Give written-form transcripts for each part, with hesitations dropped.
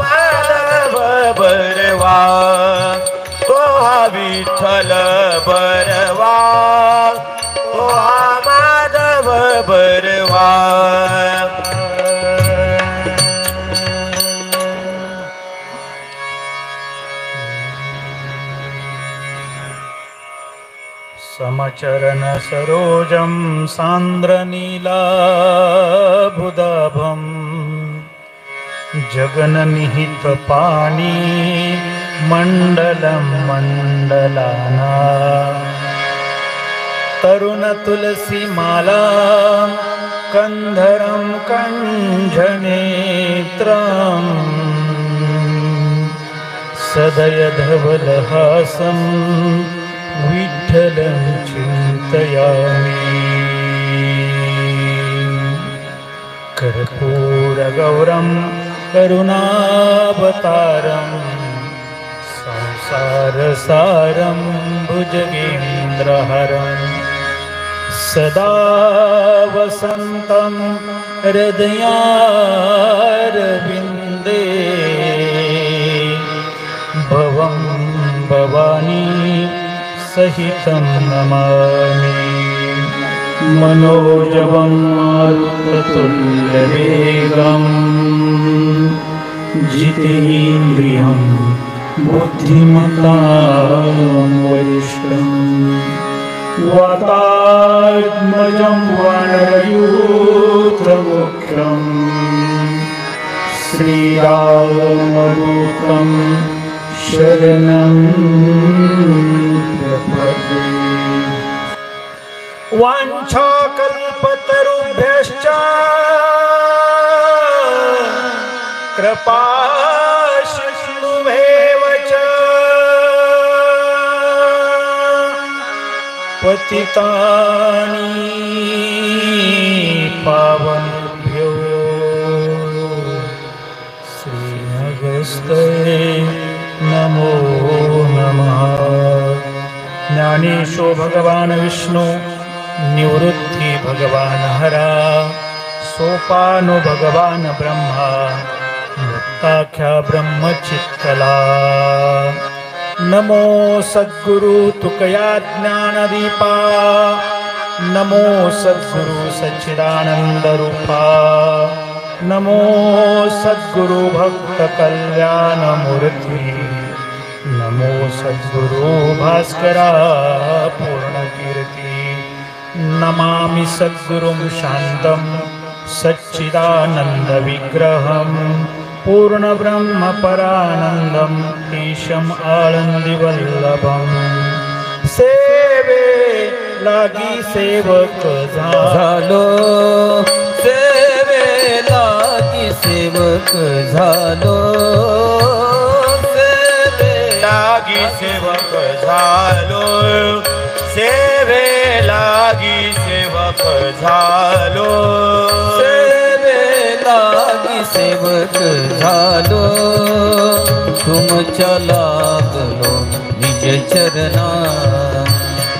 माधव बरवा तो हा विठ्ठल बरवा तो हा माधव बरवा समचरण सरोजं सान्द्रनीलाभुदाभं जगन्निहितपाणी मण्डलं मण्डलाना तरुणतुलसीमाला कन्धरं कञ्जनेत्रम् सदयधवलहासं विठ्ठलं चिन्तयामि कर्पूरगौरं करुणावतारं संसारसारं भुजगेन्द्रहरं सदा वसन्तं हृदयारविन्दे भवं भवानी सहितं नमामि मनोजवं मारुततुल्यवेगं जितेन्द्रियं बुद्धिमतां वरिष्ठं वातात्मजं वानरयूथमुख्यं श्रीरामदूतं शरणं प्रपद्ये वाञ्छाकल्पतरुभ्यश्च कृपासिन्धुभ्येव च पतितानि पावनेभ्यो श्रीनगस्ते नमो नमः। ज्ञानेशो भगवान् विष्णु निवृत्ति भगवान् हरा सोपानो भगवान् ब्रह्मा मुक्ताख्या ब्रह्मचित्तला नमो सद्गुरु तुकया ज्ञानदीपा नमो सद्गुरु सच्चिदानंद रूपा नमो सद्गुरु भक्त कल्याण मूर्ति नमो सद्गुरु भास्करा पूर्ण कीर्ति नमामि सद्गुरुं शान्तं सच्चिदानंद विग्रहं पूर्ण ब्रह्म परानंदं ईशम् आळंदीवल्लभं सेवे लागी सेवक झालो सेवे लागी सेवक झालो लागी सेवक झालो सेवे लागी सेवक झालो सेवे लागी सेवक झालो तुमच्या लागलो निज चरणा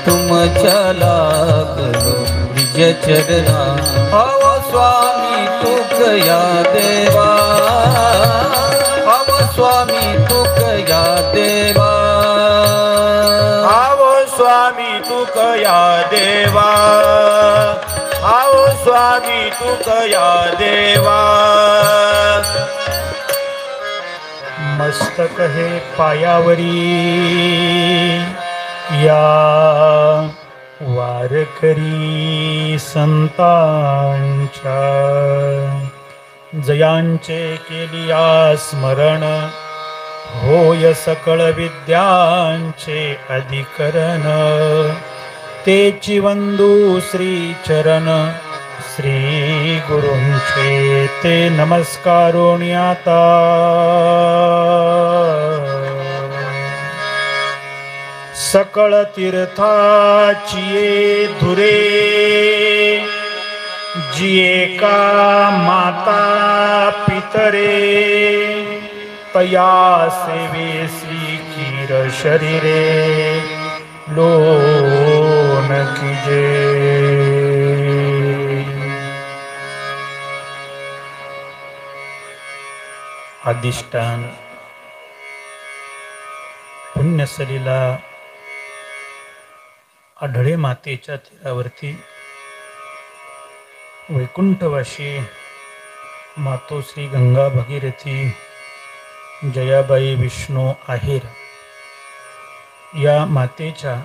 तुमच्या लागलो निज चरणा अव स्वामी तुकया देवा अव स्वामी तुकया देवा आवो स्वामी तुकया देवा आवो स्वामी तुकया देवा मस्तक हे पायावरी या वारकरी संतांच्या जयांचे केलिया स्मरण होय सकळ विद्यांचे अधिकरण तेची वंदू श्री चरण श्री गुरूंचे ते नमस्कारोणी आता सकळ तीर्थाची धुरे जिये का माता पितरे तया सेवे श्री खीर शरीरे लोन कीजे अधिष्ठान पुण्यसलीला आढळे मातेच्या तीरावरती वैकुंठवाशी मातोश्री गंगा भगीरथी जयाबाई विष्णू आहेर या मातेच्या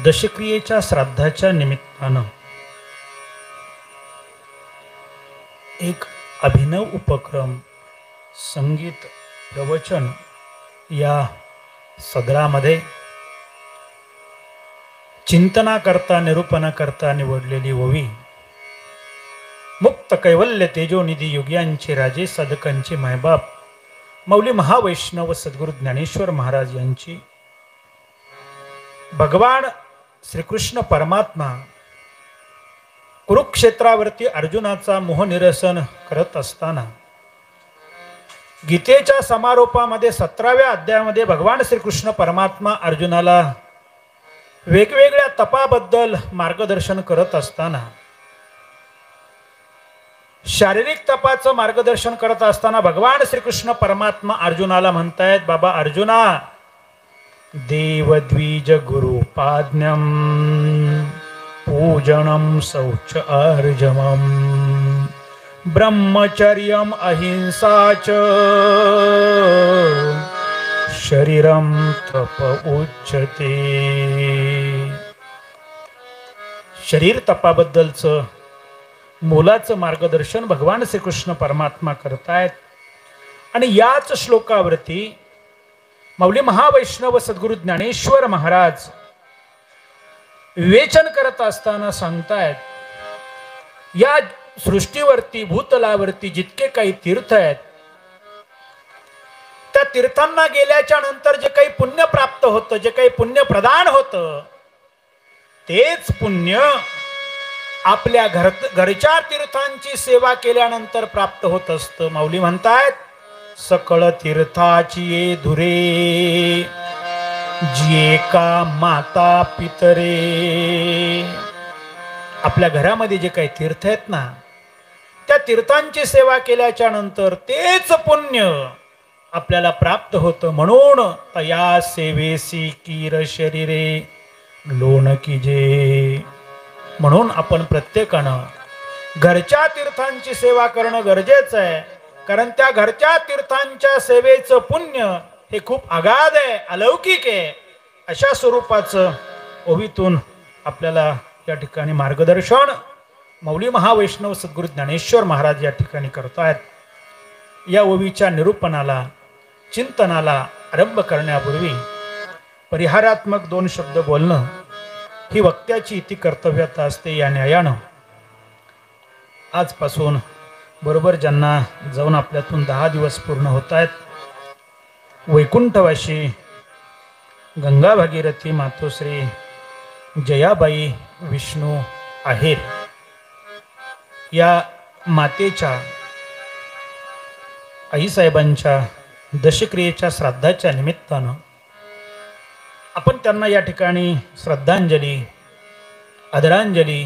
दशक्रियेच्या श्राद्धाच्या निमित्तानं एक अभिनव उपक्रम संगीत प्रवचन या सदरामध्ये चिंतनाकरता निरूपणाकरता निवडलेली ओवी मुक्त कैवल्य तेजोनिधी युग्यांचे राजे साधकांचे मायबाप मौली महावैष्णव सद्गुरु ज्ञानेश्वर महाराज यांची भगवान श्रीकृष्ण परमात्मा कुरुक्षेत्रावरती अर्जुनाचा मोहनिरसन करत असताना गीतेच्या समारोपामध्ये 17व्या अध्यायामध्ये भगवान श्रीकृष्ण परमात्मा अर्जुनाला वेगवेगळ्या तपाबद्दल मार्गदर्शन करत असताना शारीरिक तपाचं मार्गदर्शन करत असताना भगवान श्रीकृष्ण परमात्मा अर्जुनाला म्हणतायत, बाबा अर्जुना, देवद्विज गुरुपाज्ञं पूजनं शौच अर्जमं ब्रह्मचर्यम अहिंसा च शरीरम तप उच्यते. शरीर तपाबद्दलचं मोलाचं मार्गदर्शन भगवान श्रीकृष्ण परमात्मा करतायत. आणि याच श्लोकावरती मौली महावैष्णव सद्गुरु ज्ञानेश्वर महाराज विवेचन करत असताना सांगतायत, या सृष्टीवरती भूतलावरती जितके काही तीर्थ आहेत त्या तीर्थांना गेल्याच्या नंतर जे काही पुण्य प्राप्त होतं, जे काही पुण्य प्रदान होतं, तेच पुण्य आपल्या घरच्या तीर्थांची सेवा केल्यानंतर प्राप्त होत असतं. माऊली म्हणतायत, सकळ तीर्थाची ये धुरे जिये का माता पितरे. आपल्या घरामध्ये जे काही तीर्थ आहेत ना, त्या तीर्थांची सेवा केल्याच्या नंतर तेच पुण्य आपल्याला प्राप्त होतं. म्हणून तया सेवेसी कीर शरीरे लोण कीजे. म्हणून आपण प्रत्येकानं घरच्या तीर्थांची सेवा करणं गरजेचं आहे, कारण त्या घरच्या तीर्थांच्या सेवेचं पुण्य हे खूप अगाध आहे, अलौकिक आहे. अशा स्वरूपाचं ओवीतून आपल्याला या ठिकाणी मार्गदर्शन मौली महावैष्णव सद्गुरु ज्ञानेश्वर महाराज या ठिकाणी करतायत. या ओवीच्या निरूपणाला चिंतनाला आरंभ करण्यापूर्वी परिहारात्मक 2 शब्द बोलणं ही वक्त्याची इति कर्तव्यता असते. या न्यायानं आजपासून बरोबर ज्यांना जाऊन आपल्यातून 10 दिवस पूर्ण होत आहेत, वैकुंठवाशी गंगा भागीरथी मातोश्री जयाबाई विष्णू आहेर या मातेच्या आईसाहेबांच्या दशक्रियेच्या श्राद्धाच्या निमित्तानं आपण त्यांना या ठिकाणी श्रद्धांजली आदरांजली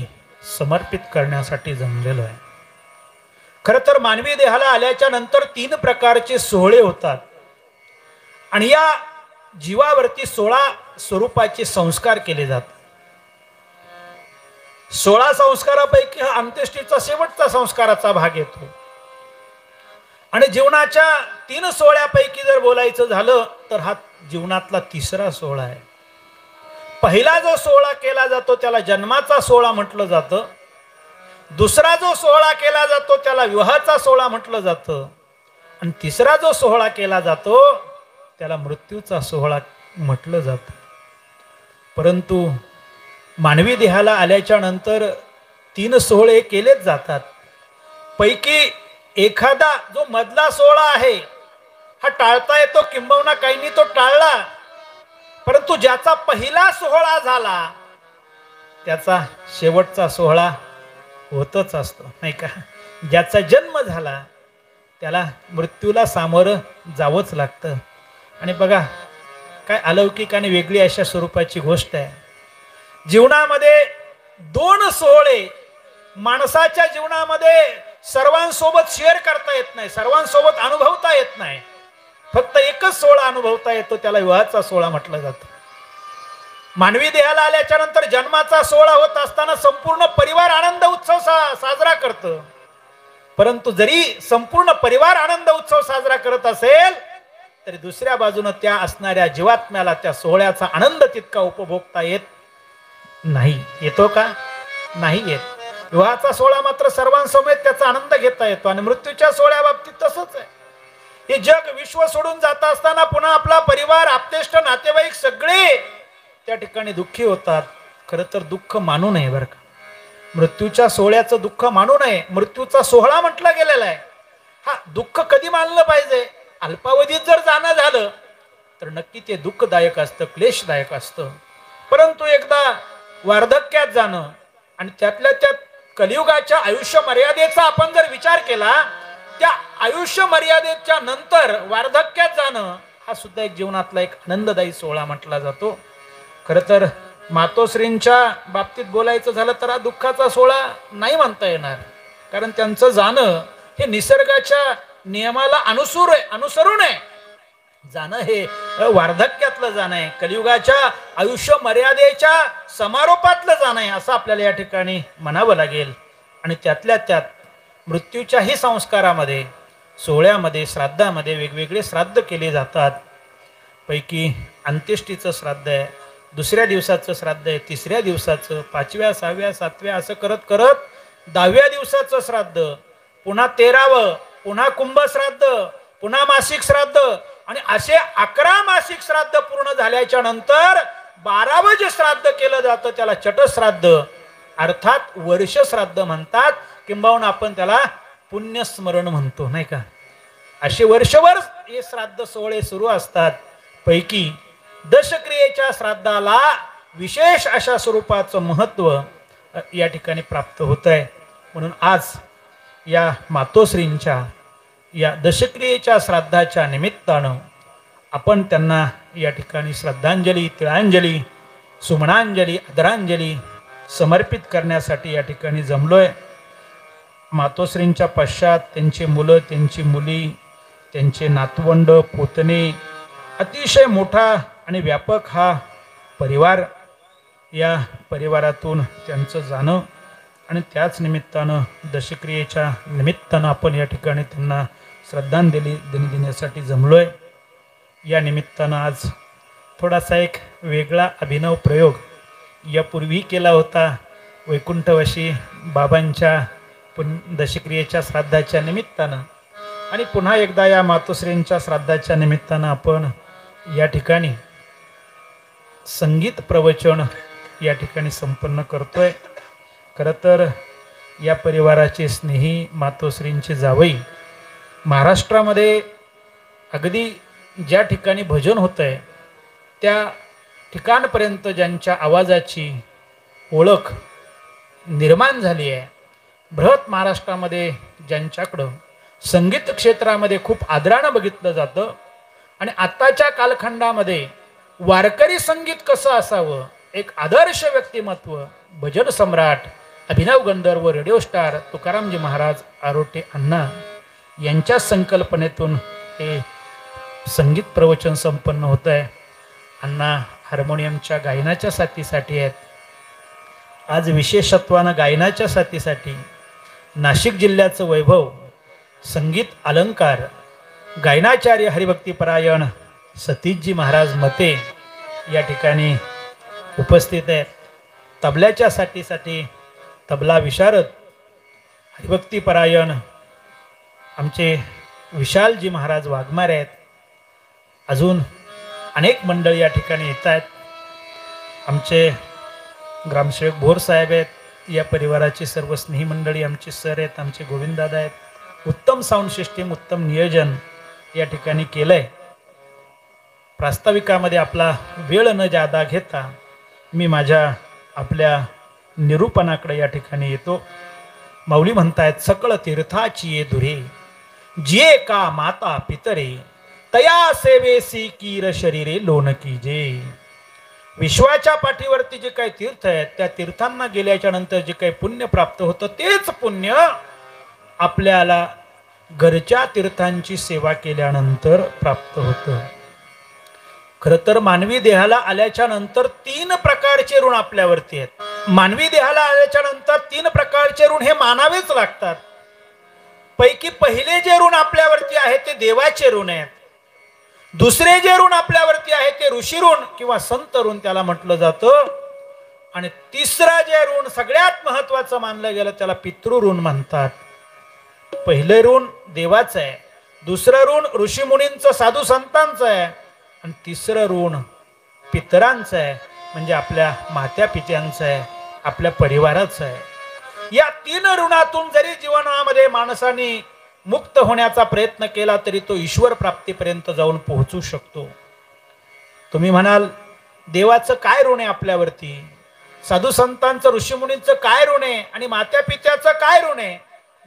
समर्पित करण्यासाठी जमलेलो आहे. खरं तर मानवी देहाला आल्याच्या नंतर 3 प्रकारचे सोहळे होतात आणि या जीवावरती 16 स्वरूपाचे संस्कार केले जातात. 16 संस्कारापैकी हा अंत्येष्टीचा शेवटचा संस्काराचा भाग येतो. आणि जीवनाच्या 3 सोहळ्यापैकी जर बोलायचं झालं तर हा जीवनातला 3रा सोहळा आहे. पहिला जो सोहळा केला जातो त्याला जन्माचा सोहळा म्हटलं जातं. दुसरा जो सोहळा केला जातो त्याला विवाहाचा सोहळा म्हटलं जातं. आणि 3रा जो सोहळा केला जातो त्याला मृत्यूचा सोहळा म्हटलं जातं. परंतु मानवी देहाला आल्याच्या नंतर 3 सोहळे केलेच जातात. पैकी एखादा जो मधला सोहळा आहे हा टाळता येतो, किंबहुना काहींनी तो टाळला. परंतु ज्याचा पहिला सोहळा झाला त्याचा शेवटचा सोहळा होतच असतो, नाही का. ज्याचा जन्म झाला त्याला मृत्यूला सामोरं जावंच लागतं. आणि बघा काय अलौकिक आणि वेगळी अशा स्वरूपाची गोष्ट आहे. जीवनामध्ये 2 सोहळे माणसाच्या जीवनामध्ये सर्वांसोबत शेअर करता येत नाही, सर्वांसोबत अनुभवता येत नाही. फक्त एकच सोहळा अनुभवता येतो, त्याला विवाहाचा सोहळा म्हटलं जातं. मानवी देहाला आल्याच्या नंतर जन्माचा सोहळा होत असताना संपूर्ण परिवार आनंद उत्सव साजरा करतो. परंतु जरी संपूर्ण परिवार आनंद उत्सव साजरा करत असेल तरी दुसऱ्या बाजूने त्या असणाऱ्या जीवात्म्याला त्या सोहळ्याचा आनंद तितका उपभोगता येत नाही. येतो का? नाही येत. विवाहाचा सोहळा मात्र सर्वांसमोर त्याचा आनंद घेता येतो. आणि मृत्यूच्या सोहळ्या बाबतीत तसंच आहे. हे जग विश्व सोडून जात असताना पुन्हा आपला परिवार, आप्तेष्ट, नातेवाईक सगळे त्या ठिकाणी दुःखी होतात. खरं तर दुःख मानू नये बरं का. मृत्यूच्या सोहळ्याचं दुःख मानू नये. मृत्यूचा सोहळा म्हटला गेलेला आहे. हा, दुःख कधी मानलं पाहिजे? अल्पावधीत जर जाणं झालं तर नक्की ते दुःखदायक असतं, क्लेशदायक असतं. परंतु एकदा वार्धक्यात जाणं आणि त्यातल्या त्यात कलियुगाच्या आयुष्य मर्यादेचा आपण जर विचार केला, त्या आयुष्य मर्यादेच्या नंतर वार्धक्यात जाणं हा सुद्धा एक जीवनातला एक आनंददायी सोहळा म्हटला जातो. खरं तर मातोश्रींच्या बाबतीत बोलायचं झालं तर हा दुःखाचा सोहळा नाही म्हणता येणार. कारण त्यांचं जाणं हे निसर्गाच्या नियमाला अनुसरून आहे. जाणं हे वार्धक्यातलं जाणं आहे, कलियुगाच्या आयुष्य मर्यादेच्या समारोपातलं जाणं आहे असं आपल्याला या ठिकाणी म्हणावं लागेल. आणि त्यातल्या त्यात मृत्यूच्याही संस्कारामध्ये, सोहळ्यामध्ये, श्राद्धामध्ये वेगवेगळे श्राद्ध केले जातात. पैकी अंत्येष्टीचं श्राद्ध आहे, दुसऱ्या दिवसाचं श्राद्ध आहे, तिसऱ्या दिवसाचं, 5व्या, 6व्या, 7व्या असं करत करत 10व्या दिवसाचं श्राद्ध, पुन्हा 13वं, पुन्हा कुंभ श्राद्ध, पुन्हा मासिक श्राद्ध आणि असे 11 मासिक श्राद्ध पूर्ण झाल्याच्या नंतर 12वं जे श्राद्ध केलं जातं त्याला चटश्राद्ध अर्थात वर्ष श्राद्ध म्हणतात, किंबहुना आपण त्याला पुण्यस्मरण म्हणतो, नाही का. असे वर्षभर हे श्राद्ध सोहळे सुरू असतात. पैकी दशक्रियेच्या श्राद्धाला विशेष अशा स्वरूपाचं महत्त्व या ठिकाणी प्राप्त होत आहे. म्हणून आज या मातोश्रींच्या या दशक्रियेच्या श्राद्धाच्या निमित्तानं आपण त्यांना या ठिकाणी श्रद्धांजली, तिळांजली, सुमनांजली, आदरांजली समर्पित करण्यासाठी या ठिकाणी जमलोय. मातोश्रींच्या पश्चात त्यांची मुलं, त्यांची मुली, त्यांचे नातवंड, पोतणे, अतिशय मोठा आणि व्यापक हा परिवार. या परिवारातून त्यांचं जाणं आणि त्याच निमित्तानं दशक्रियेच्या निमित्तानं आपण या ठिकाणी त्यांना श्रद्धांजली देण्यासाठी जमलोय. या निमित्तानं आज थोडासा एक वेगळा अभिनव प्रयोग यापूर्वी केला होता. वैकुंठवासी बाबांच्या दशक्रियेच्या श्राद्धाच्या निमित्तानं आणि पुन्हा एकदा या मातोश्रींच्या श्राद्धाच्या निमित्तानं आपण या ठिकाणी संगीत प्रवचन या ठिकाणी संपन्न करतोय. खरं तर या परिवाराचे स्नेही मातोश्रींचे जावई महाराष्ट्रामध्ये अगदी ज्या ठिकाणी भजन होतं आहे त्या ठिकाणपर्यंत ज्यांच्या आवाजाची ओळख निर्माण झाली आहे, बृहत महाराष्ट्रामध्ये ज्यांच्याकडं संगीत क्षेत्रामध्ये खूप आदरानं बघितलं जातं आणि आत्ताच्या कालखंडामध्ये वारकरी संगीत कसं असावं, एक आदर्श व्यक्तिमत्व, भजन सम्राट, अभिनव गंधर्व, रेडिओ स्टार तुकारामजी महाराज आरोटे अण्णा यांच्या संकल्पनेतून हे संगीत प्रवचन संपन्न होत आहे. अण्णा हार्मोनियमच्या गायनाच्या साथीसाठी आहेत. आज विशेषत्वानं गायनाच्या साथीसाठी नाशिक जिल्ह्याचं वैभव, संगीत अलंकार, गायनाचार्य हरिभक्तीपरायण सतीशजी महाराज मते या ठिकाणी उपस्थित आहेत. तबल्याच्या साथीसाठी तबला विशारद हरिभक्तीपरायण आमचे विशालजी महाराज वाघमारे आहेत. अजून अनेक मंडळी या ठिकाणी येत आहेत. आमचे ग्रामसेवक भोर साहेब आहेत, या परिवाराची सर्व स्नेही मंडळी आमचे सर आहेत, आमचे गोविंददादा आहेत. उत्तम साऊंड सिस्टीम, उत्तम नियोजन या ठिकाणी केलं आहे. प्रास्ताविकामध्ये आपला वेळ न जादा घेता मी माझ्या आपल्या निरूपणाकडे या ठिकाणी येतो. माऊली म्हणतायत, सकळ तीर्थाची ये धुरे जिये का माता पितरे तया सेवेसी कीर शरीरे लोन कीजे. विश्वाच्या पाठीवरती जे काही तीर्थ आहेत त्या तीर्थांना गेल्याच्या नंतर जे काही पुण्य प्राप्त होतं तेच पुण्य आपल्याला घरच्या तीर्थांची सेवा केल्यानंतर प्राप्त होतं. खरं तर मानवी देहाला आल्याच्या नंतर 3 प्रकारचे ऋण आपल्यावरती आहेत. मानवी देहाला आल्याच्या नंतर 3 प्रकारचे ऋण हे मानावेच लागतात. पैकी पहिले जे ऋण आपल्यावरती आहे ते देवाचे ऋण आहेत. दुसरे जे ऋण आपल्यावरती आहे ते ऋषी ऋण किंवा संत ऋण त्याला म्हटलं जातं. आणि तिसरा जे ऋण सगळ्यात महत्वाचं मानलं गेलं त्याला पितृ ऋण म्हणतात. पहिलं ऋण देवाचं आहे, दुसरं ऋण ऋषी मुनींचं साधू संतांचं आहे, आणि तिसरं ऋण पितरांचं आहे, म्हणजे आपल्या मात्या पित्यांचं आहे, आपल्या परिवाराचं आहे. या 3 ऋणातून जरी जीवनामध्ये माणसाने मुक्त होण्याचा प्रयत्न केला तरी तो ईश्वर प्राप्तीपर्यंत जाऊन पोहोचू शकतो. तुम्ही म्हणाल देवाचं काय ऋण आहे आपल्यावरती, साधू संतांचं ऋषीमुनींचं काय ऋण आहे, आणि मात्या पित्याचं काय ऋण आहे.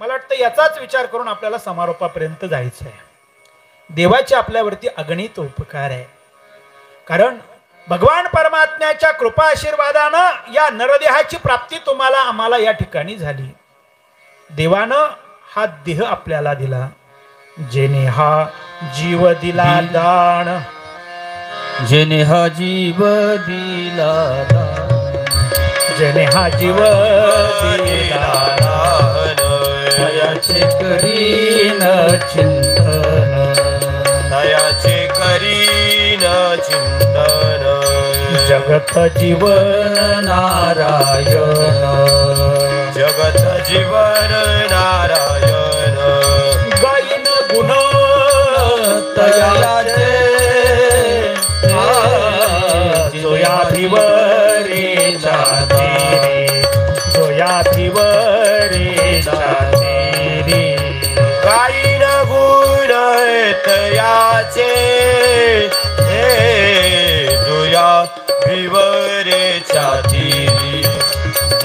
मला वाटतं याचाच विचार करून आपल्याला समारोपापर्यंत जायचं आहे. देवाचे आपल्यावरती अगणित उपकार आहे. कारण भगवान परमात्म्याच्या कृपा आशीर्वादानं या नरदेहाची प्राप्ती तुम्हाला आम्हाला या ठिकाणी झाली. देवानं हा देह आपल्याला दिला. जेने हा जीव दिला दान, जेने हा जीव दिला दान, जेने हा जीव दिला दान, दयाचे करीन चिंतन, दयाचे करीन चिंतन, जगत जीवन नारायण, जगत जीवन नारायण, गायन गुण तयाचे जोया भिवरेच्या तीरी, जोया भिवरेच्या तीरी, गायीन गुण तयाचे जोया भिवरेच्या तीरी,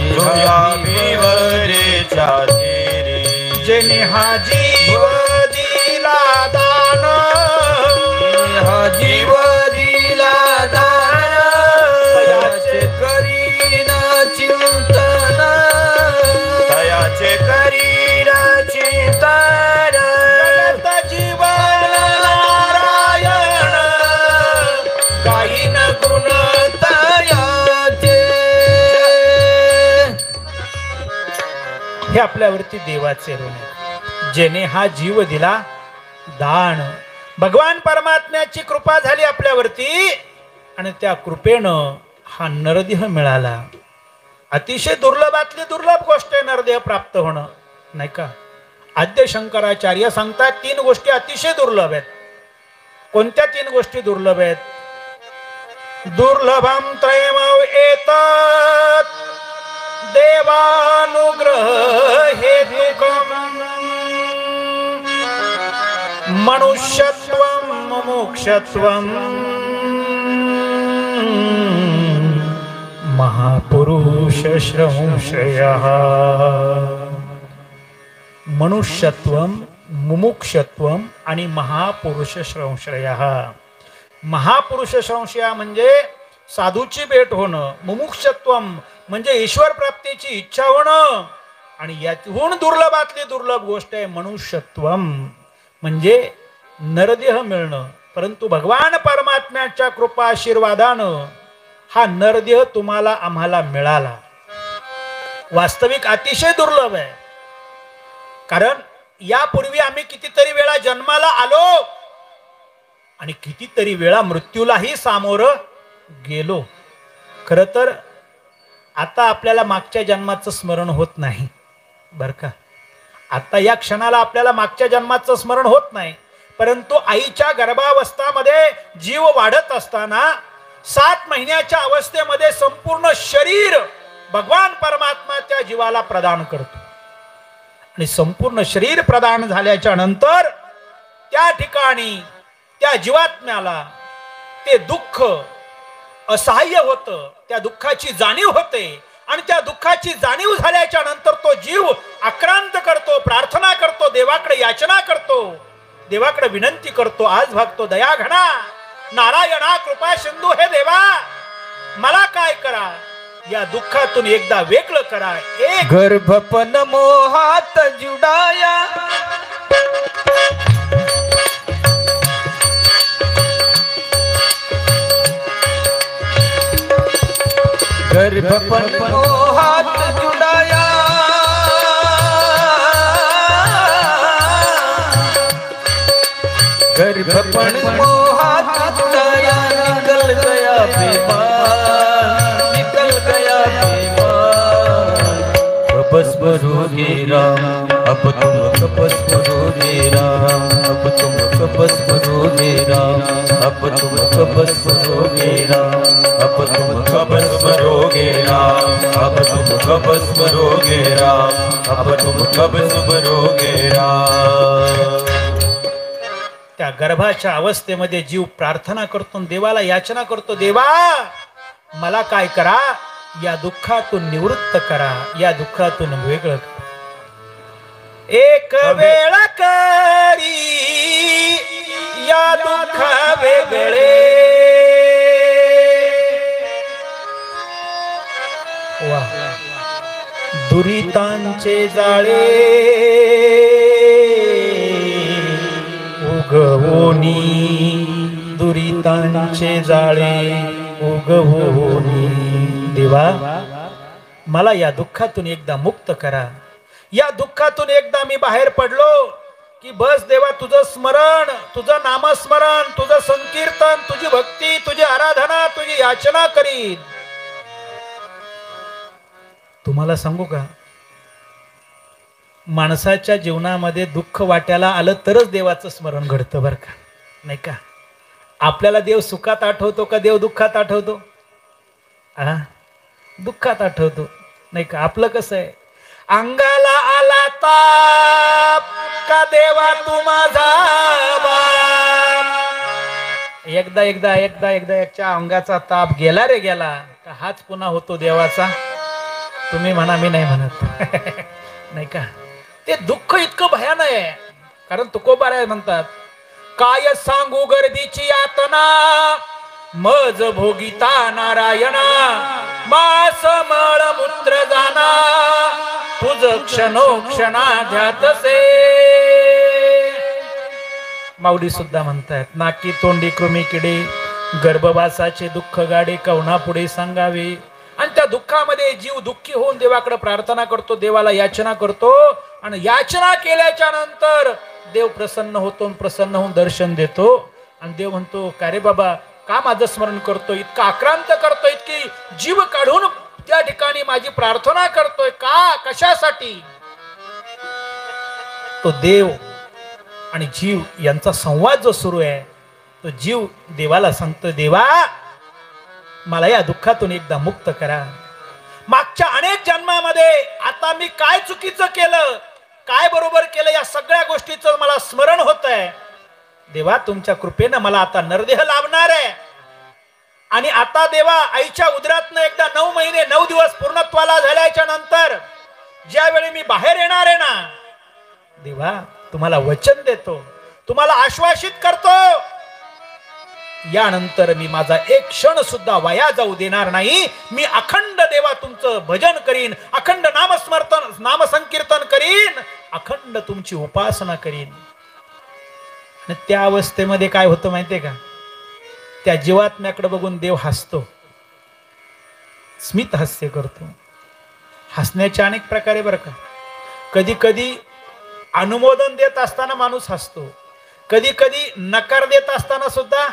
जोया भिवरेच्या तीरी, जेने हा जीव दिला दान, हा जीव दिला दान, दयाचे करीन चिंतन, दयाचे करीन चिंतन, जगत जीवन नारायण, गायीन गुण तयाचे. हे आपल्यावरती देवाचे ऋण आहे. जेने हा जीव दिला दान, भगवान परमात्म्याची कृपा झाली आपल्यावरती आणि त्या कृपेनं हा नरदेह मिळाला. अतिशय दुर्लभातली दुर्लभ गोष्ट आहे नरदेह प्राप्त होणं, नाही का. आद्य शंकराचार्य सांगतात 3 गोष्टी अतिशय दुर्लभ आहेत. कोणत्या 3 गोष्टी दुर्लभ आहेत? दुर्लभम त्रयमव एतत् देवानुग्रह हेतुकम् मनुष्यत्वं मुमुक्षत्वं महापुरुष श्रंश्रयः. मनुष्यत्वं मुमुक्षत्वं आणि महापुरुष श्रंश्रयः. महापुरुष संशया म्हणजे साधूची भेट होणं, मुमुक्षत्वम म्हणजे ईश्वर प्राप्तीची इच्छा होणं, आणि यातून दुर्लभातली दुर्लभ गोष्ट आहे मनुष्यत्वम म्हणजे नरदेह मिळणं. परंतु भगवान परमात्म्याच्या कृपा आशीर्वादानं हा नरदेह तुम्हाला आम्हाला मिळाला. वास्तविक अतिशय दुर्लभ आहे. कारण यापूर्वी आम्ही कितीतरी वेळा जन्माला आलो आणि कितीतरी वेळा मृत्यूलाही सामोरं गेलो. खरं तर आता आपल्याला मागच्या जन्माचं स्मरण होत नाही बरं का. आता या क्षणाला आपल्याला मागच्या जन्माचं स्मरण होत नाही. परंतु आईच्या गर्भावस्थामध्ये जीव वाढत असताना 7 महिन्याच्या अवस्थेमध्ये संपूर्ण शरीर भगवान परमात्मा त्या जीवाला प्रदान करतो. आणि संपूर्ण शरीर प्रदान झाल्याच्या नंतर त्या ठिकाणी त्या जीवात्म्याला ते दुःख असहाय्य होतं, त्या दुःखाची जाणीव होते. आणि त्या दुःखाची जाणीव झाल्याच्या नंतर तो जीव आक्रांत करतो, प्रार्थना करतो, देवाकडे याचना करतो, देवाकडे विनंती करतो, आज भागतो, दया घडा नारायणा कृपा सिंधू, हे देवा मला काय करा, या दुःखातून एकदा वेगळं करा. एक गर्भपन मोहात जुडाया, गर्भपन मोहात जुडाया, गर्भपन मोहात जुडाया, निकल गया बेमान, निकल गया बेमान. कबस भरोगे राम, अब तुम कबस भरोगे राम, अब तुम कबस भरोगे राम, अब तुम कबस भरोगे राम, अब तुम कबस भरोगे राम, अब तुम कबस भरोगे राम, अब तुम कबस भरोगे राम. त्या गर्भाच्या अवस्थेमध्ये जीव प्रार्थना करतो, देवाला याचना करतो, देवा मला काय करा, या दुःखातून निवृत्त करा, या दुःखातून वेगळं करा. एक वेळ करी या दुःख वेगळे, वा दुरितांचे जाळे उगवोनी, दुरितांचे जाळे उगवोनी. देवा मला या दुःखातून एकदा मुक्त करा, या दुःखातून एकदा मी बाहेर पडलो की बस देवा तुझं स्मरण, तुझं नामस्मरण, तुझं संकीर्तन, तुझी भक्ती, तुझी आराधना, तुझी याचना करीन. तुम्हाला सांगू का, माणसाच्या जीवनामध्ये दुःख वाट्याला आलं तरच देवाचं स्मरण घडतं बरं का, नाही का. आपल्याला देव सुखात आठवतो का देव दुःखात आठवतो? दुःखात आठवतो, नाही का. आपलं कसं आहे, अंगाला आला ताप का देवा तू माझा बाप. एकदा एकदा एकदा एकदा एकच्या अंगाचा ताप गेला रे गेला का हाच पुन्हा होतो देवाचा. तुम्ही म्हणा, मी नाही म्हणत नाही का. ते दुःख इतकं भयानक आहे, कारण तुकोबाराय म्हणतात, काय सांगू गर्दीची यातना, मज भोगिता नारायणा, मास मळ मूत्र जाना, तुझ क्षणोक्षणा ध्यातसे. माऊली सुद्धा म्हणतात, नाकी तोंडी कृमी किडे, गर्भवासाचे दुःख गाडे, कवना पुढे सांगावे. आणि त्या दुःखामध्ये जीव दुःखी होऊन देवाकडे प्रार्थना करतो, देवाला याचना करतो, आणि याचना केल्याच्या नंतर देव प्रसन्न होतो, प्रसन्न होऊन दर्शन देतो. आणि देव म्हणतो, का रे बाबा का माझं स्मरण करतो, इतका आक्रांत करतो, इतकी जीव काढून त्या ठिकाणी माझी प्रार्थना करतोय का, कशासाठी? तो देव आणि जीव यांचा संवाद जो सुरू आहे, तो जीव देवाला सांगतो, देवा मला या दुःखातून एकदा मुक्त करा. मागच्या अनेक जन्मामध्ये आता मी काय चुकीचं केलं, काय बरोबर केलं, या सगळ्या गोष्टीचं मला स्मरण होत आहे. देवा तुमच्या कृपेनं मला आता नरदेह लाभणार आहे. आणि आता देवा आईच्या उदरातनं एकदा 9 महिने 9 दिवस पूर्णत्वाला झाल्याच्या नंतर ज्यावेळी मी बाहेर येणार आहे ना, देवा तुम्हाला वचन देतो, तुम्हाला आश्वासित करतो, यानंतर मी माझा एक क्षण सुद्धा वाया जाऊ देणार नाही. मी अखंड देवा तुमचं भजन करीन, अखंड नामस्मरण नामसंकीर्तन करीन, अखंड तुमची उपासना करीन. आणि त्या अवस्थेमध्ये काय होतं माहितीये का, त्या जीवात्म्याकडे बघून देव हसतो, स्मित हास्य करतो. हसण्याचे अनेक प्रकारे बरं का. कधी कधी अनुमोदन देत असताना माणूस हसतो, कधी कधी नकार देत असताना सुद्धा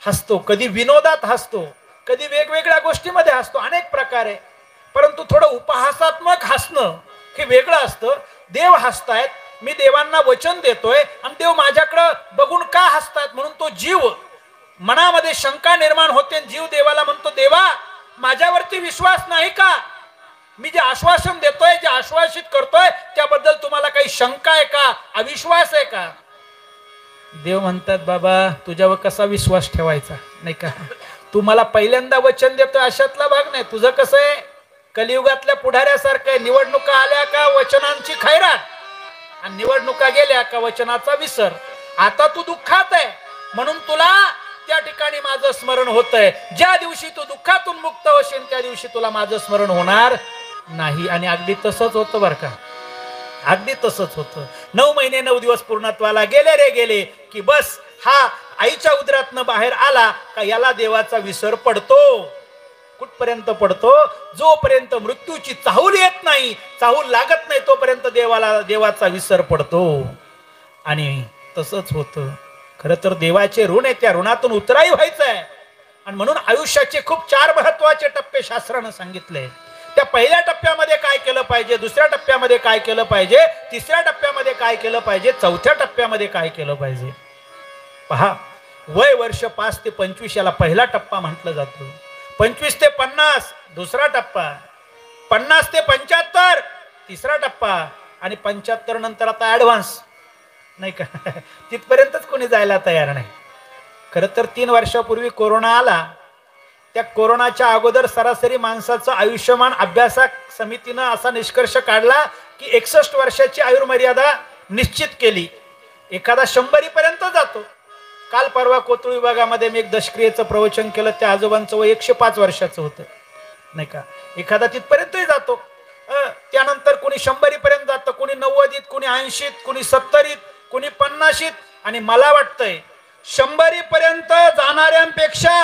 हसतो, कधी विनोदात हसतो, कधी वेगवेगळ्या गोष्टीमध्ये हसतो, अनेक प्रकारे. परंतु थोडं उपहासात्मक हसणं हे वेगळं असतं. देव हसतायत, मी देवांना वचन देतोय आणि देव माझ्याकडं बघून का हसतायत म्हणून तो जीव मनामध्ये शंका निर्माण होते. जीव देवाला म्हणतो, देवा माझ्यावरती विश्वास नाही का, मी जे आश्वासन देतोय, जे आश्वासित करतोय त्याबद्दल तुम्हाला काही शंका आहे का, अविश्वास आहे का? देव म्हणतात, बाबा तुझ्यावर कसा विश्वास ठेवायचा, नाही का. तू मला पहिल्यांदा वचन देतोय अशातला भाग नाही. तुझं कसं आहे, कलियुगातल्या पुढाऱ्यासारखं आहे. निवडणुका आल्या का वचनांची खैरात, आणि निवडणुका गेल्या का वचनाचा विसर. आता तू दुःखात आहे म्हणून तुला त्या ठिकाणी ठिकाणी माझं स्मरण होतंय. ज्या दिवशी तू दुःखातून मुक्त होशील त्या दिवशी तुला माझं स्मरण होणार नाही. आणि अगदी तसंच होतं बरं का, अगदी तसंच होतं. 9 महिने 9 दिवस पूर्णत्वाला गेले रे गेले की बस हा आईच्या उदरातनं बाहेर आला का याला देवाचा विसर पडतो. कुठपर्यंत पडतो? जोपर्यंत मृत्यूची चाहूल येत नाही, चाहूल लागत नाही तोपर्यंत देवाचा विसर पडतो. आणि तसंच होतं. खरं तर देवाचे ऋण आहे, त्या ऋणातून उतराई व्हायचं आहे. आणि म्हणून आयुष्याचे खूप 4 महत्वाचे टप्पे शास्त्रानं सांगितले. त्या पहिल्या टप्प्यामध्ये काय केलं पाहिजे, दुसऱ्या टप्प्यामध्ये काय केलं पाहिजे, तिसऱ्या टप्प्यामध्ये काय केलं पाहिजे, चौथ्या टप्प्यामध्ये काय केलं पाहिजे. पहा, वय वर्ष 5 ते 25 याला पहिला टप्पा म्हटलं जातं. 25 ते 50 दुसरा टप्पा, 50 ते 75 तिसरा टप्पा, आणि 75 नंतर आता ऍडव्हान्स नाही का, तिथपर्यंतच कोणी जायला तयार नाही. खरं तर 3 वर्षापूर्वी कोरोना आला. त्या कोरोनाच्या अगोदर सरासरी माणसाचं आयुष्यमान अभ्यासक समितीनं असा निष्कर्ष काढला की 61 वर्षाची आयुर्मर्यादा निश्चित केली. एखादा 100 पर्यंत जातो. काल परवा कोथरूड विभागामध्ये मी एक दशक्रियेचं प्रवचन केलं. त्या आजोबांचं वय 105 वर्षाचं होतं नाही का. एखादा तिथपर्यंतही जातो. त्यानंतर कोणी 100 पर्यंत जातं, कोणी 90, कोणी 80, कोणी 70, कोणी 50. आणि मला वाटतंय 100 पर्यंत जाणाऱ्यांपेक्षा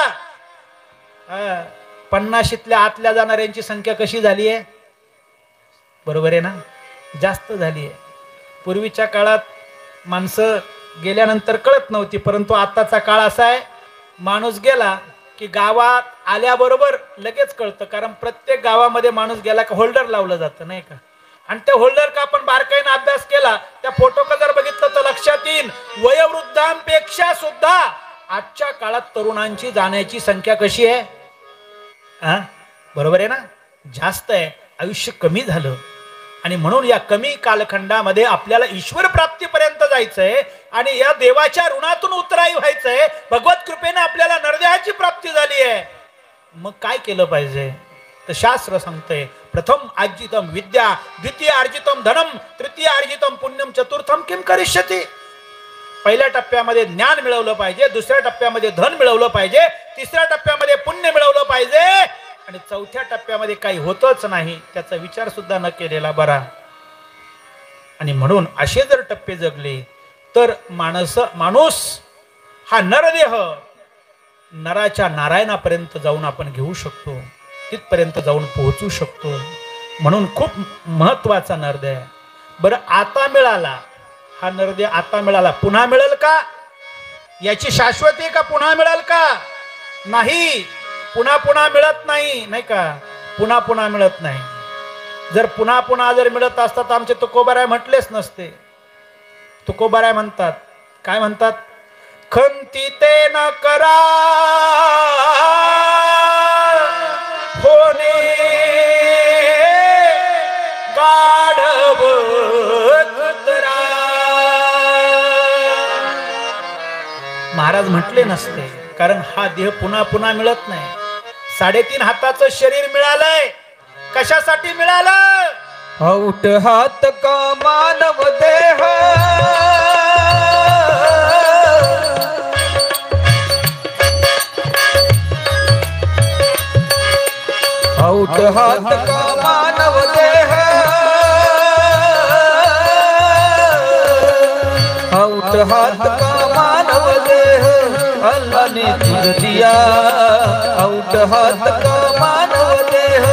50तल्या आतल्या जाणाऱ्यांची संख्या कशी झाली आहे? बरोबर आहे ना, जास्त झाली आहे. पूर्वीच्या काळात माणसं गेल्यानंतर कळत नव्हती, परंतु आताचा काळ असा आहे, माणूस गेला की गावात आल्याबरोबर लगेच कळतं. कारण प्रत्येक गावामध्ये माणूस गेला का होल्डर लावलं जातं नाही का. आणि त्या होल्डर का आपण बारकाईने अभ्यास केला, त्या फोटो का जर बघितलं तर लक्षात येईल, वयोवृद्धांपेक्षा सुद्धा आजच्या काळात तरुणांची जाण्याची संख्या कशी आहे? बरोबर आहे ना, जास्त आहे. आयुष्य कमी झालं. आणि म्हणून या कमी कालखंडामध्ये आपल्याला ईश्वर प्राप्तीपर्यंत जायचंय आणि या देवाच्या ऋणातून उतराई व्हायचंय. भगवत कृपेने आपल्याला नरदेहाची प्राप्ती झाली आहे. मग काय केलं पाहिजे? तर शास्त्र सांगतंय, प्रथम आर्जितम विद्या, द्वितीय आर्जितम धनम, तृतीय आर्जितम पुण्यम, चतुर्थम किम करिष्यति. पहिल्या टप्प्यामध्ये ज्ञान मिळवलं पाहिजे, दुसऱ्या टप्प्यामध्ये धन मिळवलं पाहिजे, तिसऱ्या टप्प्यामध्ये पुण्य मिळवलं पाहिजे, आणि चौथ्या टप्प्यामध्ये काही होतच नाही त्याचा विचार सुद्धा न केलेला बरा. आणि म्हणून असे जर टप्पे जगले तर माणूस हा नरदेह नराच्या नारायणापर्यंत जाऊन आपण घेऊ शकतो, तिथपर्यंत जाऊन पोहोचू शकतो. म्हणून खूप महत्वाचा नरदेह. बरं, आता मिळाला हा नरदेह, आता मिळाला, पुन्हा मिळेल का? याची शाश्वती का पुन्हा मिळेल का? नाही, पुन्हा पुन्हा मिळत नाही नाही का, पुन्हा पुन्हा मिळत नाही. जर पुन्हा पुन्हा जर मिळत असतात तर आमचे तुकोबाराय म्हटलेच नसते. तुकोबाराय म्हणतात, काय म्हणतात? खंती ते न करा होणे गाढव कुत्रा. महाराज म्हटले नसते, कारण हा देह पुन्हा पुन्हा मिळत नाही. 3.5 हाताचं शरीर मिळालंय, कशासाठी मिळालं? औट हात का मानव देह, औट हात का मानव देह, औट हात का मानव देह, अल्लाह ने तुझ दिया. औट हात का मानव देह,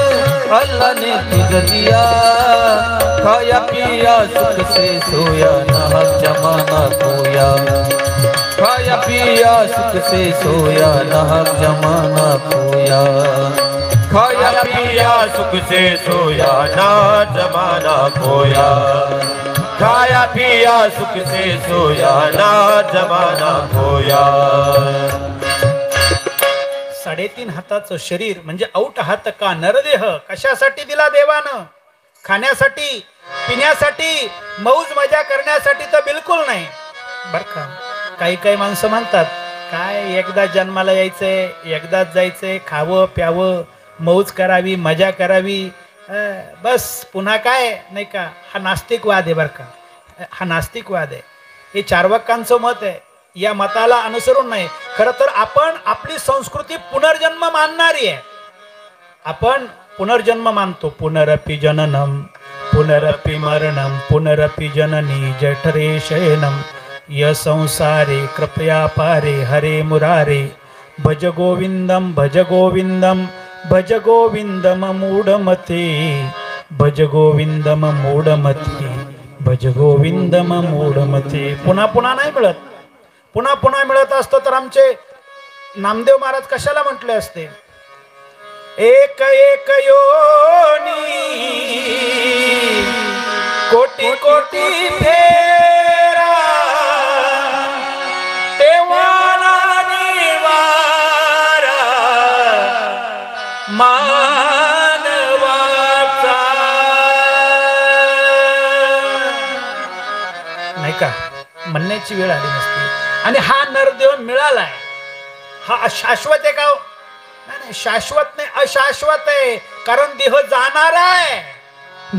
अल्लाह ने तुझ दिया. खाया पिया सुख से सोया, ना जमाना खोया. खाया पिया सुख से सोया, ना जमाना खोया. खाया पिया सुख से सोया, ना जमाना खोया. खाया पिया सुख से सोया, ना जमाना खोया. 3.5 हाताचं शरीर म्हणजे औट हात का नरदेह कशासाठी दिला देवानं? खाण्यासाठी, पिण्यासाठी, मौज मजा करण्यासाठी तर बिलकुल नाही बर का. काही काही माणसं म्हणतात, काय एकदा जन्माला यायचंय, एकदाच जायचंय, खावं प्यावं, मौज करावी, मजा करावी, बस पुन्हा काय नाही का. हा नास्तिकवाद आहे बर का, हा नास्तिकवाद आहे. हे चार्वाकांचं मत आहे. या मताला अनुसरून नाही, खर तर आपण आपली संस्कृती पुनर्जन्म मानणारी आहे. आपण पुनर्जन्म मानतो. पुनरपि जननम पुनरपि मरणम पुनरपि जननी जठरे शयनम य संसारे कृपया पारे हरे मुरारे भज गोविंदम भज गोविंदम भज गोविंदम मूढमते भज गोविंदम मूढमते भज गोविंदम मूढमते. पुन्हा पुन्हा नाही मिळत. पुन्हा पुन्हा मिळत असतं तर आमचे नामदेव महाराज कशाला म्हटले असते, एक एक योनी कोटी कोटी फेरा तेव्हा निवारा मानवाचा. नाही का, म्हणण्याची वेळ आली नसती. आणि हा नरदेव मिळालाय, हा अशाश्वत आहे का? नाही, शाश्वत नाही, अशाश्वत आहे. कारण देह जाणार आहे.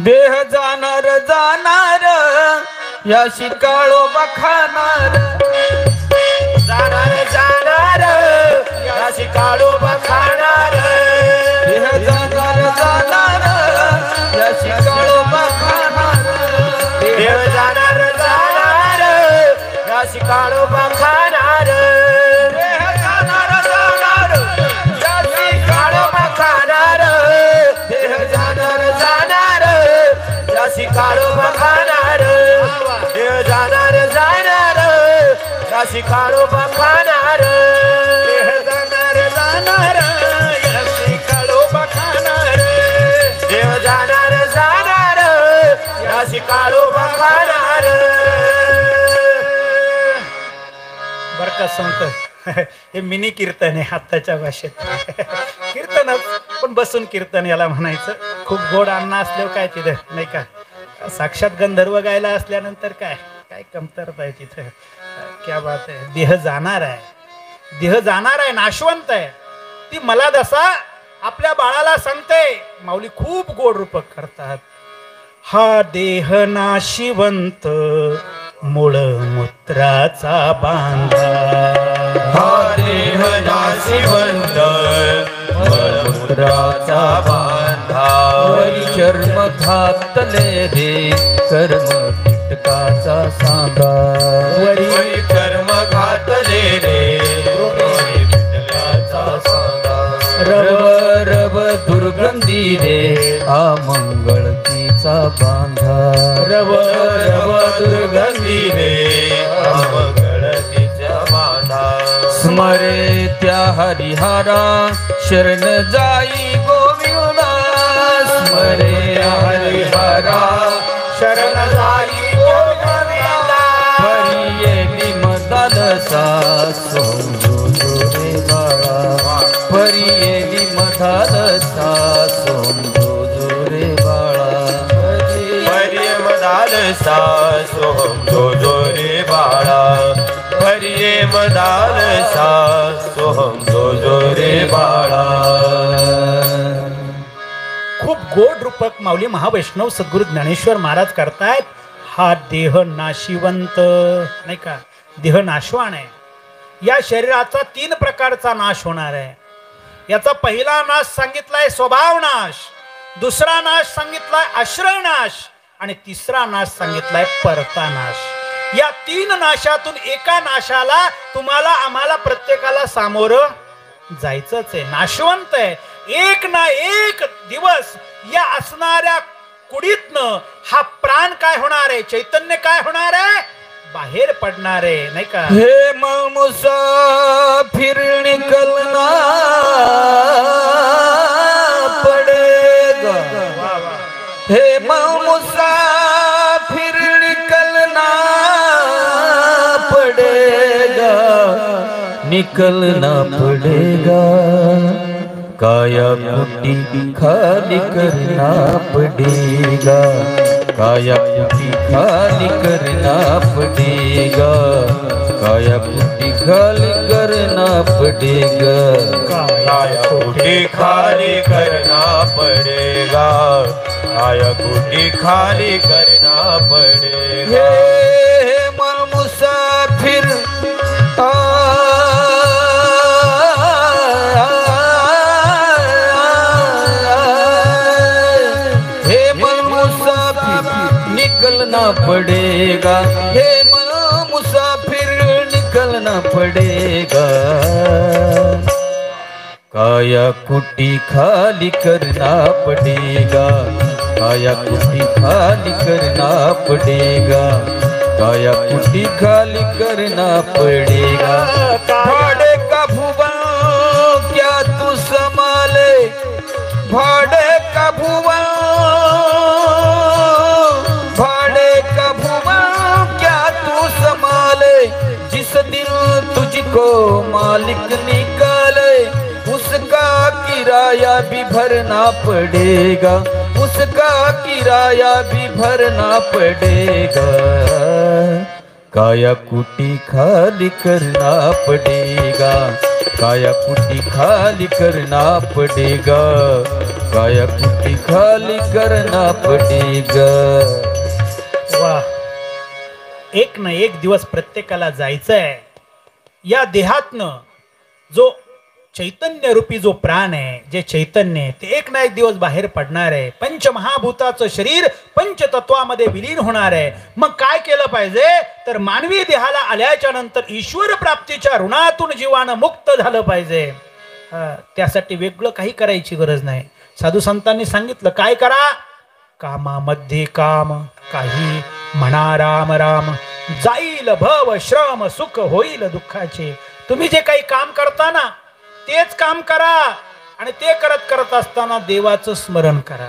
देह जाणार जाणार याशी काळो बखाणार. जाणार जाणार याशी काळो बखाणार. देह जाणार जाणार याशी काळो बखाणार. देव जाणार जाणार याशी काळो बखाणार. देह जाणार जाणार याशी काळो बखाणार. देह जाणार जाणार याशी काळो बखाणार. देव जाणार जाणार याशी काळो बखाणार. देह जाणार जाणार याशी काळो बखाणार. देव जाणार जाणार याशी काळो बखाणार. बर का संत, हे मिनी कीर्तन आहे आत्ताच्या भाषेत. कीर्तनच, पण बसून कीर्तन याला म्हणायचं. खूप गोड अन्न असल्यावर काय तिथं, नाही का, साक्षात गंधर्व गायला असल्यानंतर काय काय कमतरता आहे तिथं. क्या बात आहे. देह जाणार आहे, देह जाणार आहे, नाशवंत आहे. ती मला दसा आपल्या बाळाला सांगते. माऊली खूप गोड रूपक करतात. हा देह नाशिवंत मूळ मूत्राचा बांधा. हा देह नाशिवंत मूत्राचा बांधा. वरी चर्म घातले रे कर्म कीटकाचा सांगा. वरी कर्म घातले रे कीटकाचा सांगा. रव रव दुर्गंधी रे अमंगळतीचा बांधा. रव रव दुर्गंधी रे अमंगळतीचा बांधा. स्मरे त्या हरिहरा शरण जाई गोविंदा. स्मरे हरिहरा शरण जाई गोविंदा. हरिये विमदालसा सोमजो रे बाळा. हरिये विमदालसा सोमजो रे बाळा. हरिये मदालसा सोहम जो जो रे बाळा. हरिये मदालसा सोहम जो जो रे बाळा. खूप गोड रूपक माऊली महावैष्णव सद्गुरु ज्ञानेश्वर महाराज करतायत. हा देह नाशिवंत, नाही का, देह नाशवान आहे. या शरीराचा 3 प्रकारचा नाश होणार आहे. याचा पहिला नाश सांगितलाय स्वभाव नाश, दुसरा नाश सांगितलाय आश्रय नाश आणि तिसरा नाश सांगितलाय परता नाश. या 3 नाशातून एका नाशाला तुम्हाला आम्हाला प्रत्येकाला सामोरं जायचंच आहे. नाशवंत आहे. एक ना एक दिवस या असणाऱ्या कुडीतनं हा प्राण काय होणार आहे, चैतन्य काय होणार आहे, बाहेर पडणार आहे, नाही का. हे मुसाफिर निकलना पडेगा. हे मुसाफिर निकलना पडेगा. निकलना पडेगा. काया कुटी खाली करना पड़ेगा. काया कुटी खाली करना पड़ेगा. काया कुटी खाली करना पड़ेगा. काया कुटी खाली करना पड़ेगा. काया कुटी खाली करना पड़ेगा. हे मन मुसाफिर पड़ेगा, हे मन मुसाफिर निकलना पड़ेगा। काया कुटी खाली करना पड़ेगा, काया कुटी खाली करना पड़ेगा, काया कुटी खाली करना पड़ेगा। भाड़े का भुवन क्या तू संभाले, भाड़े का भुवन, भाड़े का भुवन क्या तू संभाले। जिस दिन तुझको मालिक निकाले, उसका किराया भी भरना पड़ेगा, उसका किराया भी भरना पड़ेगा। काया कुटी खाली करना पड़ेगा, काया कुटी खाली करना पड़ेगा, काया कुटी खाली करना पड़ेगा। वाह, एक ना एक दिवस प्रत्येकाला जायचंय। या देहातनं जो चैतन्य रूपी जो प्राण आहे, जे चैतन्य आहे, ते एक ना एक दिवस बाहेर पडणार आहे। पंचमहाभूताचं शरीर पंचतत्वामध्ये विलीन होणार आहे। मग काय केलं पाहिजे तर मानवी देहाला आल्याच्या नंतर ईश्वर प्राप्तीच्या ऋणातून जीवानं मुक्त झालं पाहिजे। त्यासाठी वेगळं काही करायची गरज नाही। साधू संतांनी सांगितलं काय करा, कामामध्ये काम, काही म्हणा राम राम, जाईल भव श्रम सुख होईल दुःखाचे। तुम्ही जे काही काम करता ना तेच काम करा, आणि ते करत करत असताना देवाचं स्मरण करा।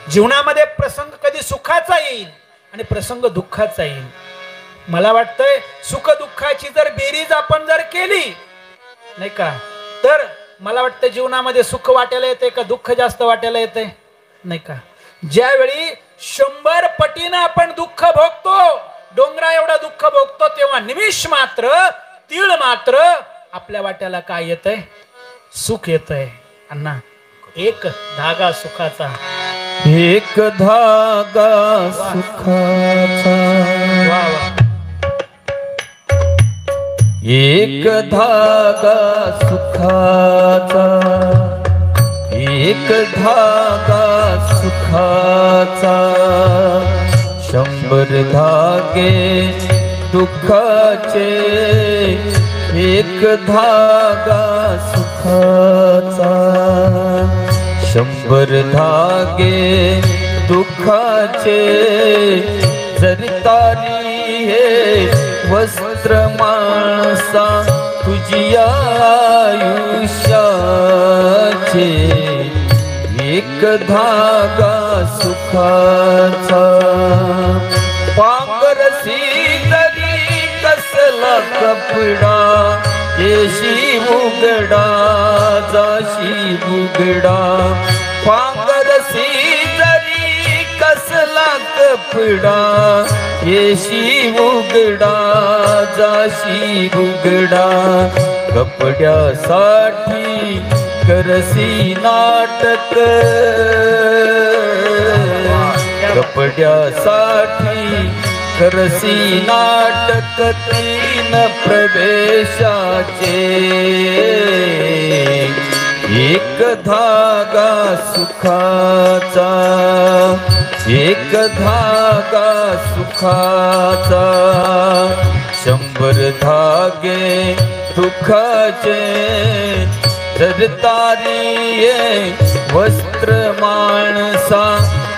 जीवनामध्ये प्रसंग कधी सुखाचा येईल आणि प्रसंग दुःखाचा येईल। मला वाटतंय सुख दुःखाची जर बेरीज आपण जर केली नाही का, तर मला वाटतं जीवनामध्ये सुख वाटायला येते का दुःख जास्त वाटायला येते नाही का। ज्यावेळी 100 पटीनं आपण दुःख भोगतो, डोंगरा एवढा दुःख भोगतो, तेव्हा निमिष मात्र, तीळ मात्र आपल्या वाट्याला काय येतंय, सुख येतंय। अण्णा, एक धागा सुखाचा, एक धागा सुखाचा, एक धागा सुखाचा, एक धागा सुखाचा, 100 धागे दुःखाचे, एक धागा सुखाचा, 100 धागे दुःखाचे। जरी तारी हे वस्त्र माणसा तुझी आयुष्याचे, एक धागा सुखाचा। पांघरसी जरी कसला कपडा, येशी उघडा जाशी उघडा, पांघरसी जरी कसला कपडा, येशी उघडा जाशी उघडा। कपड्यासाठी करसी नाटक, कपड्यासाठी करसी नाटक, 3 प्रवेशाचे, एक धागा सुखाचा, एक धागा सुखाचा, 100 धागे दुःखाचे। जर तारी वस्त्र माणसा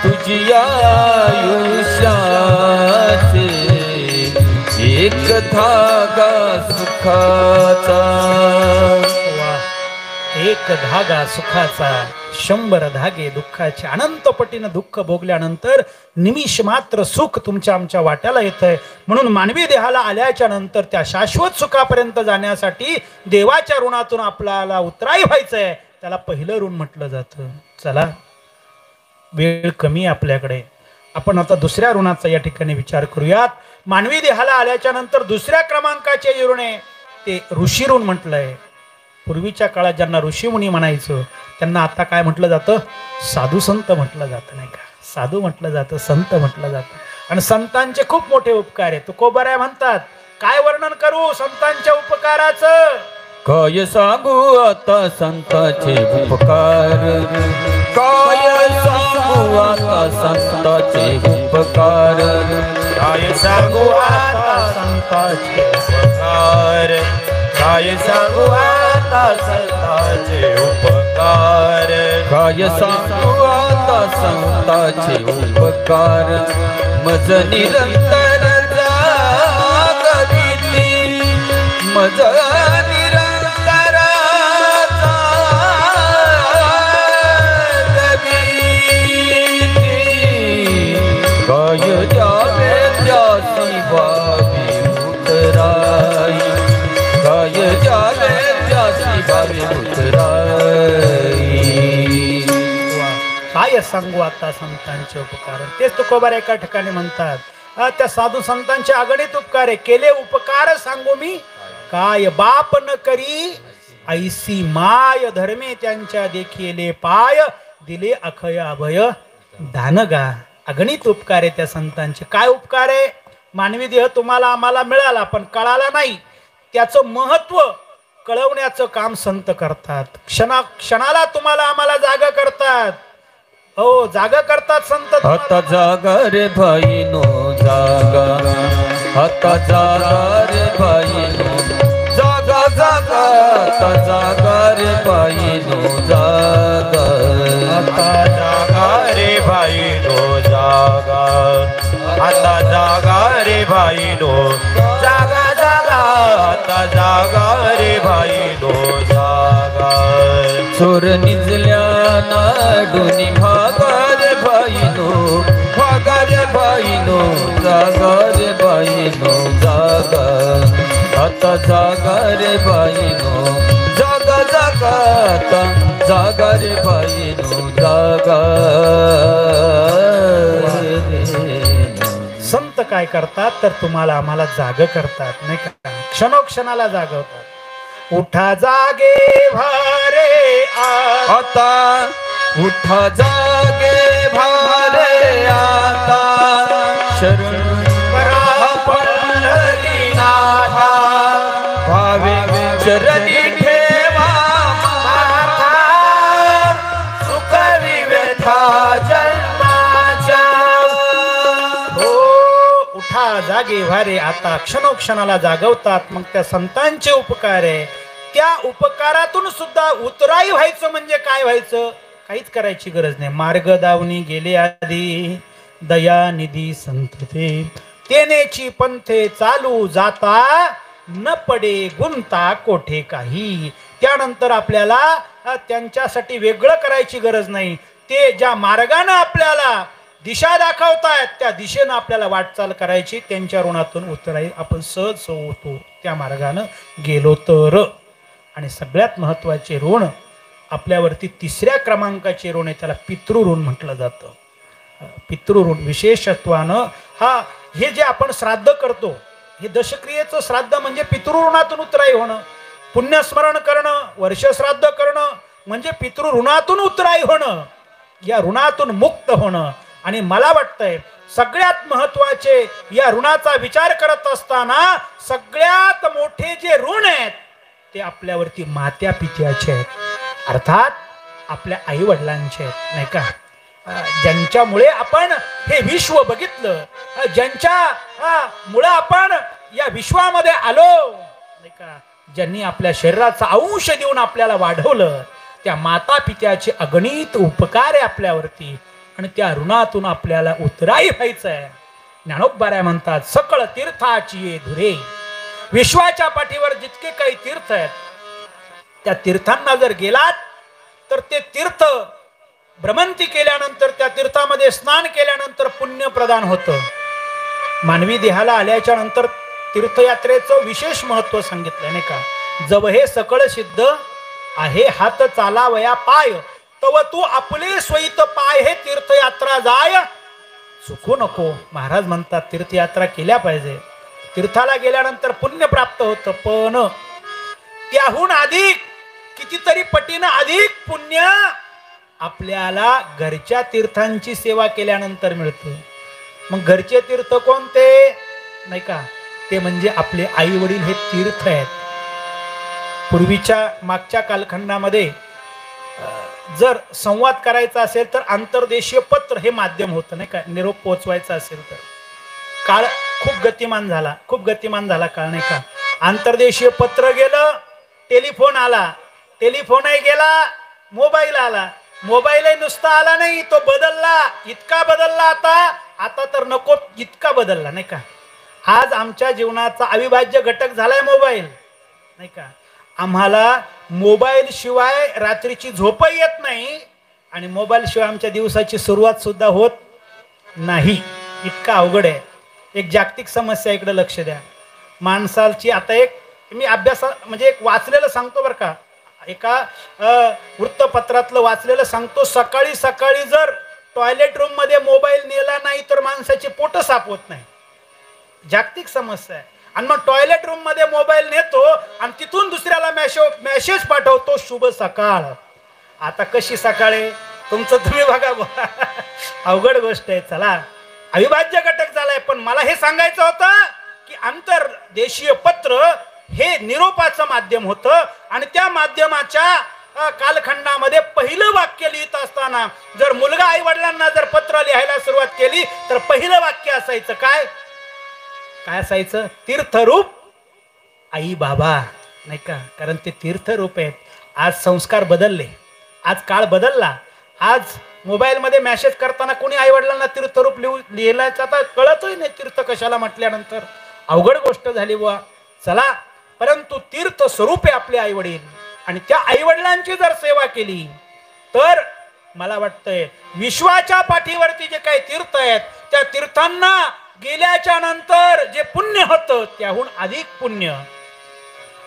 तुझी आयुष्याचे, एक धागा सुखाचा। एक धागा सुखाचा, 100 धागे दुःखाचे। अनंत पटीनं दुःख भोगल्यानंतर निमिष मात्र सुख तुमच्या आमच्या वाट्याला येतंय। म्हणून मानवी देहाला आल्याच्या नंतर त्या शाश्वत सुखापर्यंत जाण्यासाठी देवाच्या ऋणातून आपल्याला उतराई व्हायचंय, त्याला पहिलं ऋण म्हटलं जातं। चला, वेळ कमी आपल्याकडे, आपण आता दुसऱ्या ऋणाचा या ठिकाणी विचार करूयात। मानवी देहाला आल्याच्या नंतर दुसऱ्या क्रमांकाचे ऋण आहे ते ऋषी ऋण म्हटलंय। पूर्वीच्या काळात ज्यांना ऋषीमुनी म्हणायचं त्यांना आता काय म्हटलं जातं, साधू संत म्हटलं जातं नाही का। साधू म्हटलं जातं, संत म्हटलं जातं, आणि संतांचे खूप मोठे उपकार आहेत। तुकोबाराय म्हणतात, काय वर्णन करू संतांच्या उपकाराचं, काय सांगू आता संतांचे उपकार, काय सांगू सांगू आता संताचे उपकार काय सांगू आता संतांचे उपकार काय सांगू आता संतांचे उपकार काय सांगू आता संताचे उपकार मज निरंतर जागविती मज निरंतर जागविती काय द्यावे त्यासी भावी उतराई काय द्यावे त्यासी भावी उतराई काय सांगू आता संतांचे उपकार तेच तुकोबार एका ठिकाणी म्हणतात त्या साधू संतांचे अगणित उपकार आहे केले उपकार सांगू मी काय बाप न करी ऐसी माय धर्मे त्यांच्या देखिले पाय दिले अखय अभय दानगा अगणित उपकार आहे त्या संतांचे काय उपकार आहे मानवी देह तुम्हाला आम्हाला मिळाला पण कळाला नाही त्याचं महत्व कळवण्याचं काम संत करतात क्षणाला तुम्हाला आम्हाला जागा करतात हो जागा करतात संत आता जागा रे भाई नो जागा आता जागा रे भाई नो जागा जागा आता जागा रे भाई नो जागा आता जागा रे भाई नो जागा आता जागा रे भाई नो जागा जागा आता जागा रे भाई नो जागा चोर निजल्या नाडूनी भागार भाईनो भागार भाईनो जागार भाईनो जागा आता जागार भाईनो जागा जागा आता जागार भाईनो जागा संत काय करतात तर तुम्हाला आम्हाला जाग करतात नाही का क्षणोक्षणाला जागवतात उठा जागे भारे आता उठा जागे भारे आता शरण पंढरीनाथा भावे चरणी ठेवा माथा सुख विव्यथा जन्माच्या हो उठा जागे भारे आता क्षणोक्षणाला जागवतात मग त्या संतांचे उपकार आहे त्या उपकारातून सुद्धा उतराई व्हायचं म्हणजे काय व्हायचं काहीच करायची गरज नाही मार्ग दावणी गेले आधी दयानिधी संत तेनेची पंथे चालू जाता न पडे गुंता कोठे काही त्यानंतर आपल्याला त्यांच्यासाठी वेगळं करायची गरज नाही ते ज्या मार्गाने आपल्याला दिशा दाखवतायत त्या दिशेनं आपल्याला वाटचाल करायची त्यांच्या ऋणातून उतराई आपण सहज होतो त्या मार्गानं गेलो तर आणि सगळ्यात महत्वाचे ऋण आपल्यावरती तिसऱ्या क्रमांकाचे ऋण आहे त्याला पितृऋण म्हटलं जातं पितृऋण विशेषत्वानं हे जे आपण श्राद्ध करतो हे दशक्रियेचं श्राद्ध म्हणजे पितृऋणातून उतराई होणं पुण्यस्मरण करणं वर्षश्राद्ध करणं म्हणजे पितृऋणातून उतराई होणं या ऋणातून मुक्त होणं आणि मला वाटतंय सगळ्यात महत्वाचे या ऋणाचा विचार करत असताना सगळ्यात मोठे जे ऋण आहेत ते आपल्यावरती मात्या पित्याचे आहेत अर्थात आपल्या आई वडिलांचे आहेत नाही का ज्यांच्यामुळे आपण हे विश्व बघितलं ज्यांच्या मुळे आपण या विश्वामध्ये आलो नाही का ज्यांनी आपल्या शरीराचा अंश देऊन आपल्याला वाढवलं त्या माता पित्याचे अगणित उपकार आहे आपल्यावरती आणि त्या ऋणातून आपल्याला उतराई व्हायचं आहे ज्ञानोबा म्हणतात सकळ तीर्थाची ये धुरे विश्वाच्या पाठीवर जितके काही तीर्थ आहेत त्या तीर्थांना जर गेलात तर ते तीर्थ भ्रमंती केल्यानंतर त्या तीर्थामध्ये स्नान केल्यानंतर पुण्य प्रदान होतं मानवी देहाला आल्याच्या नंतर तीर्थयात्रेचं विशेष महत्व सांगितलं नाही का जव हे सकळ सिद्ध आहे हात चालावया पाय तव तू आपले स्वैत पाय हे तीर्थयात्रा जाय चुकू नको महाराज म्हणतात तीर्थयात्रा केल्या पाहिजे तीर्थाला गेल्यानंतर पुण्य प्राप्त होतं पण त्याहून अधिक कितीतरी पटीनं अधिक पुण्य आपल्याला घरच्या तीर्थांची सेवा केल्यानंतर मिळतं मग घरचे तीर्थ कोणते नाही का ते म्हणजे आपले आई वडील हे तीर्थ आहेत पूर्वीच्या मागच्या कालखंडामध्ये जर संवाद करायचा असेल तर आंतरदेशीय पत्र हे माध्यम होतं, नाही का, निरोप पोहोचवायचा असेल तर. काळ खूप गतिमान झाला काळ, नाही का. आंतरदेशीय पत्र गेलं, टेलिफोन आला, टेलिफोनही गेला, मोबाईल आला. मोबाईलही नुसता आला नाही, तो बदलला, इतका बदलला आता तर नको इतका बदलला, नाही का. आज आमच्या जीवनाचा अविभाज्य घटक झालाय मोबाईल, नाही का. आम्हाला मोबाईल शिवाय रात्रीची झोपही येत नाही आणि मोबाईल शिवाय आमच्या दिवसाची सुरुवात सुद्धा होत नाही. इतका अवघड आहे. एक जागतिक समस्या इकडे लक्ष द्या. माणसाची आता एक मी अभ्यास म्हणजे एक वाचलेलं सांगतो बरं का, एका वृत्तपत्रातलं वाचलेलं सांगतो. सकाळी सकाळी जर टॉयलेट रूम मध्ये मोबाईल नेला नाही तर माणसाचे पोट साफ होत नाही. जागतिक समस्या आहे. आणि मग टॉयलेट रूम मध्ये मोबाईल नेतो आणि तिथून दुसऱ्याला मेसेज पाठवतो, शुभ सकाळ. आता कशी सकाळी तुमचं तुम्ही बघा. अवघड गोष्ट आहे. चला, अविभाज्य घटक झालाय. पण मला हे सांगायचं होतं की आंतरदेशीय पत्र हे निरोपाचं माध्यम होतं आणि त्या माध्यमाच्या कालखंडामध्ये पहिलं वाक्य लिहित असताना जर मुलगा आई वडिलांना जर पत्र लिहायला सुरुवात केली तर पहिलं वाक्य असायचं काय असायचं? तीर्थरूप आई बाबा, नाही का. कारण ते तीर्थरूप आहेत. आज संस्कार बदलले, आज काळ बदलला. आज मोबाईलमध्ये मेसेज करताना कोणी आई वडिलांना तीर्थरूप लिहिल्याचं आता कळतही नाही. तीर्थ कशाला म्हटल्यानंतर अवघड गोष्ट झाली बुवा. चला, परंतु तीर्थ स्वरूपे आपले आई वडील आणि त्या आई वडिलांची जर सेवा केली तर मला वाटतंय विश्वाच्या पाठीवरती जे काही तीर्थ आहेत त्या तीर्थांना गेल्याच्या नंतर जे पुण्य होतं त्याहून अधिक पुण्य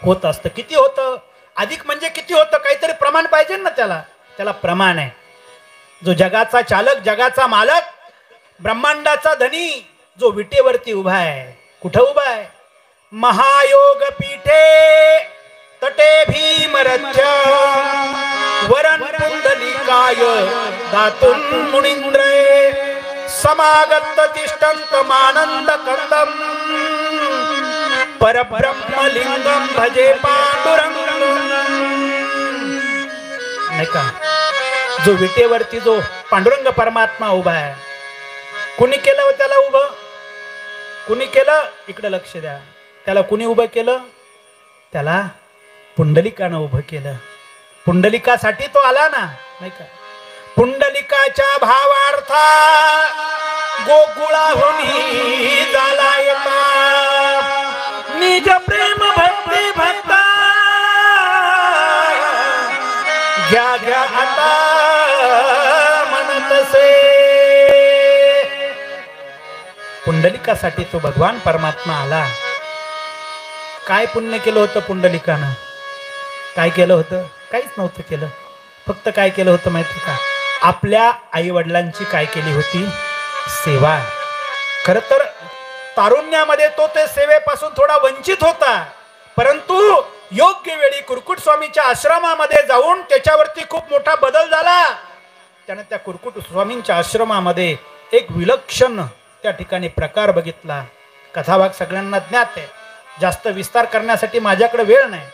होत असतं. किती होतं? अधिक म्हणजे किती होतं? काहीतरी प्रमाण पाहिजे ना त्याला प्रमाण आहे. जो जगाचा चालक, जगाचा मालक, ब्रह्मांडाचा धनी जो विटेवरती उभा आहे, कुठं उभा आहे? महायोग पीठे तटे भीमरथ्य वरन पुंडलिकाय दातुन मुनींद्रे समागत तिष्ठन्त मानंद कंदम परब्रह्मलिंगम भजे पांडुरंगम. नाही का. जो विटेवरती जो पांडुरंग परमात्मा उभा आहे, कुणी केलं त्याला उभं? कुणी केलं? इकडे लक्ष द्या. त्याला कुणी उभं केलं? त्याला पुंडलिकानं उभं केलं. पुंडलिकासाठी तो आला ना, नाही का. पुंडलिकाच्या भावार्था गोकुळाहून झाला येता निज प्रेम भक्ती भक्ता घ्या आता म्हणतसे. पुंडलिकासाठी तो भगवान परमात्मा आला. काय पुण्य केलं होतं पुंडलिकानं? काय केलं होतं? काहीच नव्हतं केलं. फक्त काय केलं होतं माहिती का? आपल्या आई वडिलांची काय केली होती? सेवा. खर तर तारुण्यामध्ये तो ते सेवेपासून थोडा वंचित होता, परंतु योग्य वेळी कुरकुट स्वामीच्या आश्रमामध्ये जाऊन त्याच्यावरती खूप मोठा बदल झाला. त्याने त्या कुरकुट स्वामींच्या आश्रमामध्ये एक विलक्षण त्या ठिकाणी प्रकार बघितला. कथाभाग सगळ्यांना ज्ञात आहे. जास्त विस्तार करण्यासाठी माझ्याकडे वेळ नाही.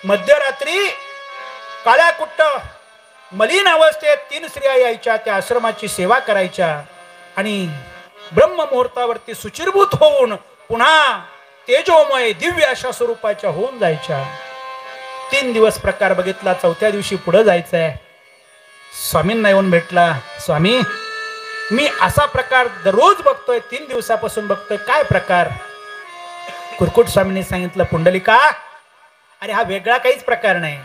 मध्यरात्री काळ्या कुट्ट मलिन अवस्थेत 3 स्त्रिया यायच्या, त्या आश्रमाची सेवा करायच्या आणि ब्रह्ममुहूर्तावरती सुचिरभूत होऊन पुन्हा तेजोमय दिव्य अशा स्वरूपाच्या होऊन जायच्या. 3 दिवस प्रकार बघितला. 4थ्या दिवशी पुढे जायचंय. स्वामींना येऊन भेटला. स्वामी, मी असा प्रकार दररोज बघतोय, 3 दिवसापासून बघतोय. काय प्रकार? कुरकुट स्वामींनी सांगितलं, पुंडलिका, अरे हा वेगळा काहीच प्रकार नाही.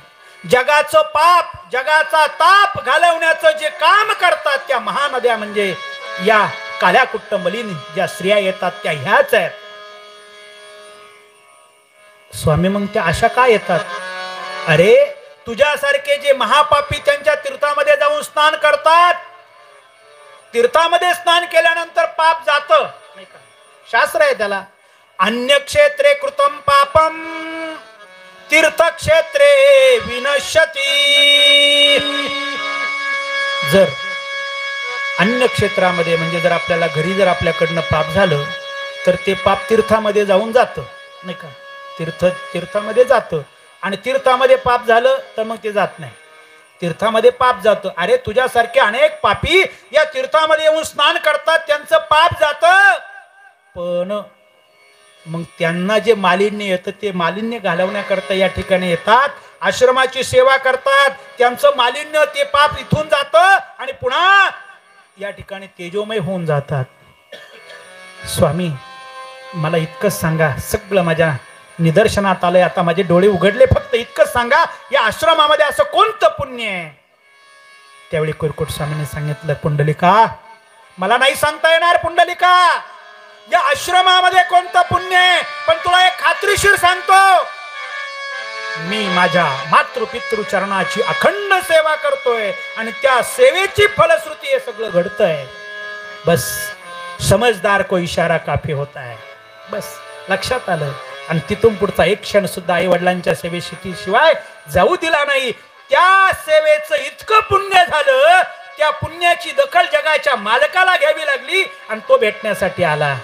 जगाचं पाप, जगाचा ताप घालवण्याचं जे काम करतात त्या महानद्या म्हणजे या काळ्या कुट्ट मलिन ज्या स्त्रिया येतात त्या ह्याच आहेत. स्वामी, मग त्या अशा का येतात? अरे तुझ्यासारखे जे महापापी त्यांच्या तीर्थामध्ये जाऊन स्नान करतात, तीर्थामध्ये स्नान केल्यानंतर पाप जातं, नाही का? शास्त्र आहे त्याला. अन्य क्षेत्रे कृतम पापम तीर्थक्षेत्रे विनश्यती. जर अन्य क्षेत्रामध्ये म्हणजे जर आपल्याला घरी जर आपल्याकडनं पाप झालं तर ते पाप तीर्थामध्ये जाऊन जातं, नाही का? तीर्थामध्ये जातं. आणि तीर्थामध्ये पाप झालं तर मग ते जात नाही. तीर्थामध्ये पाप जातं. अरे तुझ्यासारखे अनेक पापी या तीर्थामध्ये येऊन स्नान करतात, त्यांचं पाप जातं. पण मग त्यांना जे मालिन्य येतं ते मालिन्य घालवण्याकरता या ठिकाणी येतात, आश्रमाची सेवा करतात, त्यांचं मालिन्य ते पाप इथून जातं आणि पुन्हा या ठिकाणी तेजोमय होऊन जातात. स्वामी मला इतकंच सांगा, सगळं माझ्या निदर्शनात आलंय, आता माझे डोळे उघडले, फक्त इतकंच सांगा या आश्रमामध्ये असं कोणतं पुण्य आहे? त्यावेळी कुरकुट स्वामींनी सांगितलं, पुंडलिका मला नाही सांगता येणार पुंडलिका, या आश्रमामध्ये कोणतं पुण्य आहे, पण तुला एक खात्रीशीर सांगतो, मी माझ्या मातृपितृ चरणाची अखंड सेवा करतोय आणि त्या सेवेची फलश्रुती हे सगळं घडतंय. बस समझदार को इशारा काफी होता है. बस लक्षात आलं. आणि तिथून पुढचा एक क्षण सुद्धा आई वडिलांच्या सेवेशिवाय जाऊ दिला नाही. त्या सेवेचं इतकं पुण्य झालं, त्या पुण्याची दखल जगाच्या मालकाला घ्यावी लागली आणि तो भेटण्यासाठी आला.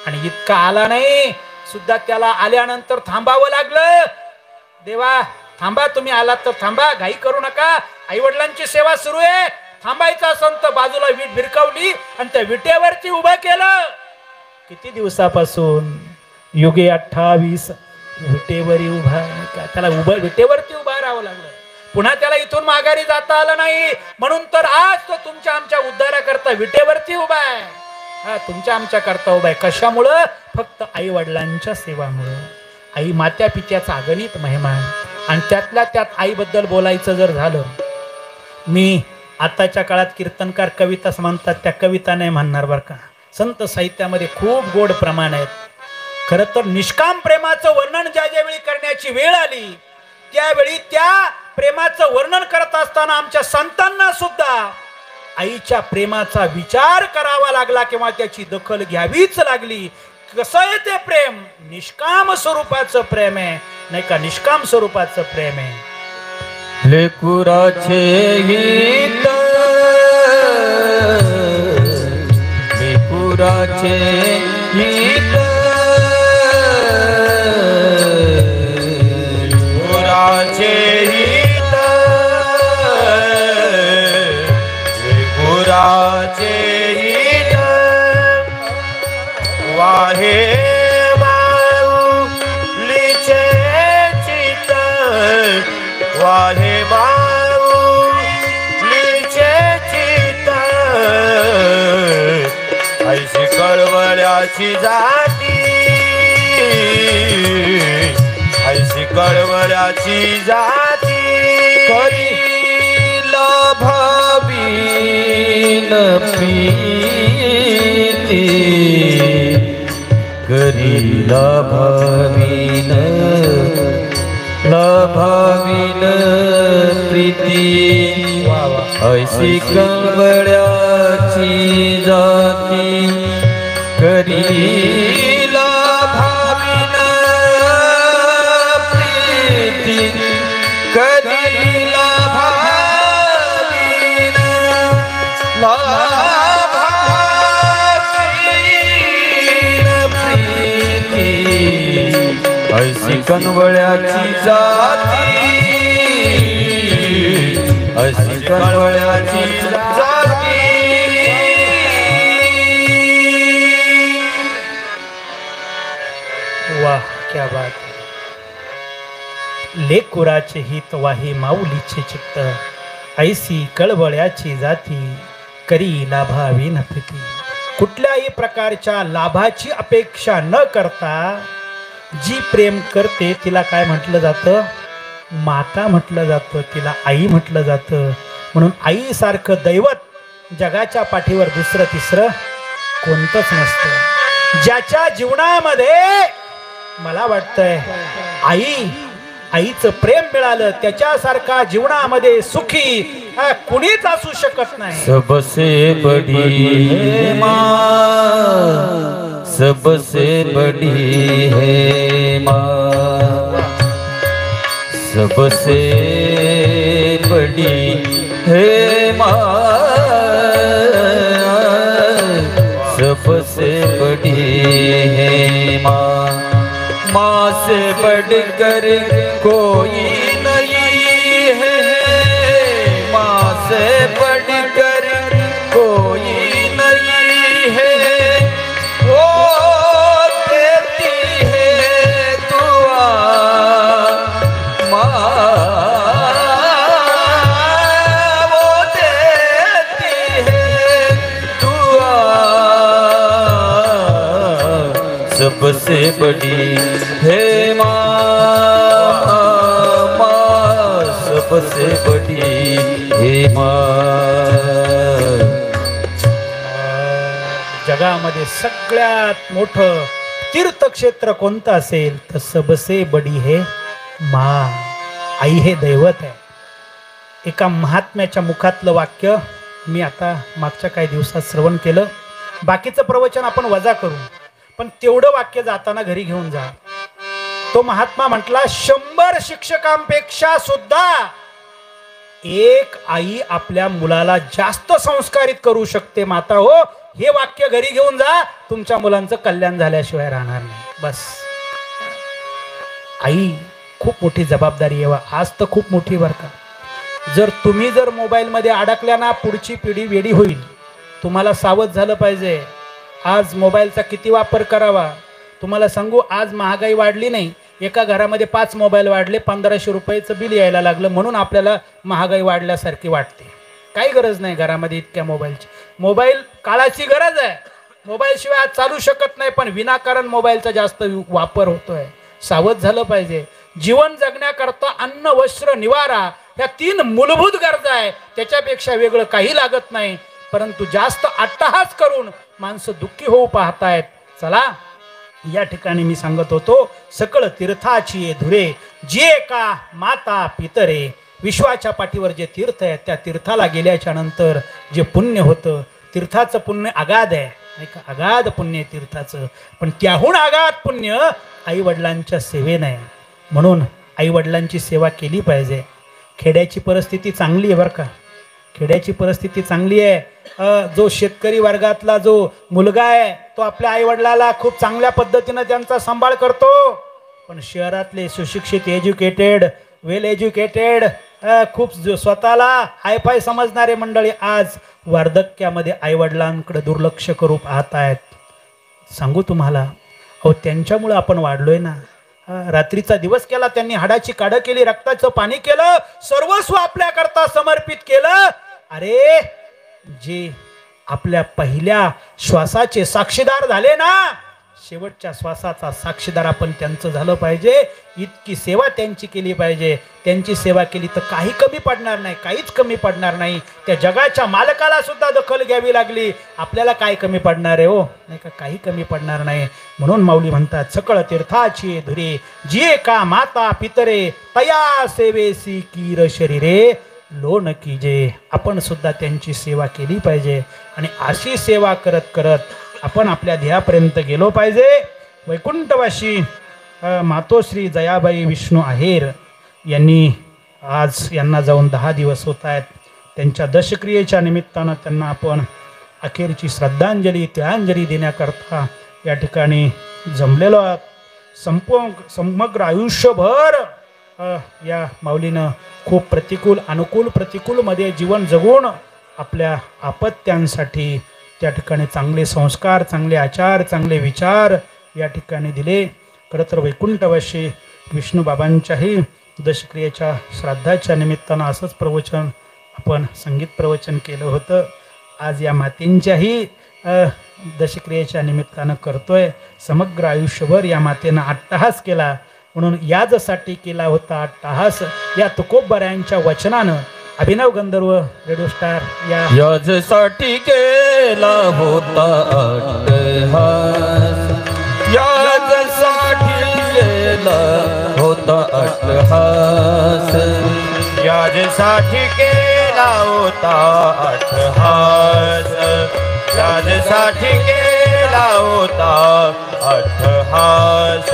आणि इतका आला नाही सुद्धा त्याला आल्यानंतर थांबावं लागलं. देवा थांबा, तुम्ही आलात तर थांबा, घाई करू नका, आई वडिलांची सेवा सुरू आहे, थांबायचं असं. तर बाजूला वीट भिरकावली आणि त्या विटेवरती उभं केलं. किती दिवसापासून? युगे 28 विटेवरी उभा, त्याला उभं विटेवरती उभा राहावं लागलं. पुन्हा त्याला इथून माघारी जाता आलं नाही, म्हणून तर आज तो तुमच्या आमच्या उद्धाराकरता विटेवरती उभा आहे. हा तुमच्या आमच्या करता उभा आहे. कशामुळं? फक्त आई वडिलांच्या सेवामुळं. आई मात्या पित्याचा अगणित महिमा आहे. आणि त्यातल्या त्यात आईबद्दल बोलायचं जर झालं, मी आताच्या काळात कीर्तनकार कविता म्हणतात, त्या कविता नाही म्हणणार बरं का. संत साहित्यामध्ये खूप गोड प्रमाण आहेत. खरं तर निष्काम प्रेमाचं वर्णन ज्या ज्यावेळी करण्याची वेळ आली, त्यावेळी त्या प्रेमाचं वर्णन करत असताना आमच्या संतांना सुद्धा आईच्या प्रेमाचा विचार करावा लागला किंवा त्याची दखल घ्यावीच लागली. कसं आहे ते प्रेम? निष्काम स्वरूपाचं प्रेम आहे, नाही का? निष्काम स्वरूपाचं प्रेम आहे. लेकुराचे हित, लेकुराचे हित, लेकुराचे हित, लेकुराचे हित, वाहे माऊलीचे चित, वाहे माऊलीचे चित, ऐशी कळवळ्याची जाती, ऐशी कळवळ्याची जाती, करीला भावीन प्रीती, करीला भावीन, भावीन प्रीती, ऐशी कळवळ्याची जाती, करीला भावीन प्रीती, करीला भावीन, भावीन प्रीती, ऐशी कळवळ्याची जाती, ऐशी कळवळ्याची जाती. वाह क्या बात. लेकुराचे हित, वाहे माऊलीचे चित्त, ऐसी कळवळ्याची जाती, करी लाभावीन प्रीती. कुठल्याही प्रकारच्या लाभाची अपेक्षा न करता जी प्रेम करते तिला काय म्हटलं जातं? माता म्हटलं जातं, तिला आई म्हटलं जातं. म्हणून आईसारखं दैवत जगाच्या पाठीवर दुसरं तिसरं कोणतंच नसतं. ज्याच्या जीवनामध्ये मला वाटतंय आईचं प्रेम मिळालं, त्याच्यासारखा जीवनामध्ये सुखी कुणीच असू शकत नाही. सबसे बड़ी है माँ, सबसे बड़ी है माँ, सबसे बड़ी है माँ, सबसे बड़ी है माँ, माँ से बढ़कर कोई नहीं है, सबसे बड़ी है माँ, सबसे बड़ी हे माँ। जगामध्ये सगळ्यात मोठं तीर्थक्षेत्र कोणतं असेल तर सबसे बडी हे माँ, आई हे दैवत आहे. एका महात्म्याच्या मुखातलं वाक्य मी आता मागच्या काही दिवसात श्रवण केलं. बाकीचं प्रवचन आपण वजा करू, पण तेवढं वाक्य जाताना घरी घेऊन जा. तो महात्मा म्हटला 100 शिक्षकांपेक्षा सुद्धा एक आई आपल्या मुलाला जास्त संस्कारित करू शकते माता हो. हे वाक्य घरी घेऊन जा, तुमच्या मुलांचं कल्याण झाल्याशिवाय राहणार नाही. बस, आई खूप मोठी जबाबदारी आहे. आज तर खूप मोठी बरं का. जर तुम्ही मोबाईल मध्ये अडकल्या ना, पुढची पिढी वेडी होईल. तुम्हाला सावध झालं पाहिजे. आज मोबाईलचा किती वापर करावा तुम्हाला सांगू. आज महागाई वाढली नाही, एका घरामध्ये 5 मोबाईल वाढले, 1500 रुपयाचं बिल यायला लागलं. म्हणून आपल्याला महागाई वाढल्यासारखी वाटते. काही गरज नाही घरामध्ये इतक्या मोबाईलची. मोबाईल काळाची गरज आहे, मोबाईल शिवाय आज चालू शकत नाही, पण विनाकारण मोबाईलचा जास्त वापर होतोय. सावध झालं पाहिजे. जीवन जगण्याकरता अन्न वस्त्र निवारा ह्या 3 मूलभूत गरजा आहे. त्याच्यापेक्षा वेगळं काही लागत नाही. परंतु जास्त अट्टहास करून माणसं दुःखी होऊ पाहतायत. चला, या ठिकाणी मी सांगत होतो, सकळ तीर्थाची धुरे जे का माता पितरे. विश्वाच्या पाठीवर जे तीर्थ आहे त्या तीर्थाला गेल्याच्या नंतर जे पुण्य होतं, तीर्थाचं पुण्य अगाध आहे, नाही का, अगाध पुण्य तीर्थाचं. पण त्याहून अगाध पुण्य आई वडिलांच्या सेवेने आहे. म्हणून आई वडिलांची सेवा केली पाहिजे. खेड्याची परिस्थिती चांगली आहे बरं का, खेड्याची परिस्थिती चांगली आहे. जो शेतकरी वर्गातला जो मुलगा आहे तो आपल्या आई वडिलाला खूप चांगल्या पद्धतीने त्यांचा सांभाळ करतो. पण शहरातले सुशिक्षित, एज्युकेटेड, वेल एज्युकेटेड, खूप स्वतःला हायफाय समजणारे मंडळी आज वार्धक्यामध्ये आई वडिलांकडे दुर्लक्ष करू पाहत आहेत. सांगू तुम्हाला, अहो त्यांच्यामुळे आपण वाढलोय ना. रात्रीचा दिवस केला त्यांनी, हाडाची काढ केली, रक्ताचं पाणी केलं, सर्वस्व आपल्याकरता समर्पित केलं. अरे, जे आपल्या पहिल्या श्वासाचे साक्षीदार झाले ना, शेवटच्या श्वासाचा साक्षीदार आपण त्यांचं झालं पाहिजे. इतकी सेवा त्यांची केली पाहिजे. त्यांची सेवा केली तर काही कमी पडणार नाही, काहीच कमी पडणार नाही. त्या जगाच्या मालकाला सुद्धा दखल घ्यावी लागली, आपल्याला काय कमी पडणार आहे हो, नाही का, काही कमी पडणार नाही. म्हणून माऊली म्हणतात, सकळ तीर्थाची धुरे जे का माता पितरे तया सेवेसी कीर शरीरे लोन कीजे. आपण सुद्धा त्यांची सेवा केली पाहिजे. आणि अशी सेवा करत करत आपण आपल्या ध्येयापर्यंत गेलो पाहिजे. वैकुंठवासी मातोश्री जयाबाई विष्णू आहेर यांनी आज यांना जाऊन 10 दिवस होत आहेत. त्यांच्या दशक्रियेच्या निमित्तानं त्यांना आपण अखेरची श्रद्धांजली, तिळांजली देण्याकरता या ठिकाणी जमलेलो आहोत. समग्र आयुष्यभर या माऊलीनं खूप प्रतिकूल, अनुकूल, प्रतिकूलमध्ये जीवन जगून आपल्या अपत्यांसाठी त्या ठिकाणी चांगले संस्कार, चांगले आचार, चांगले विचार या ठिकाणी दिले. खरं तर वैकुंठवासी विष्णू बाबांच्याही दशक्रियेच्या श्राद्धाच्या निमित्तानं असंच प्रवचन आपण संगीत प्रवचन केलं होतं. आज या मातेंच्याही दशक्रियेच्या निमित्तानं करतोय. समग्र आयुष्यभर या मातेनं अट्टहास केला, म्हणून याजसाठी केला होता अट्टहास. या तुकोबऱ्यांच्या वचनानं अभिनव गंधर्व रेडिओ स्टार याजसाठी केला होता अट्टहास, याजसाठी केला होता अट्टहास, याजसाठी केला होता अट्टहास, याजसाठी केला होता अट्टहास,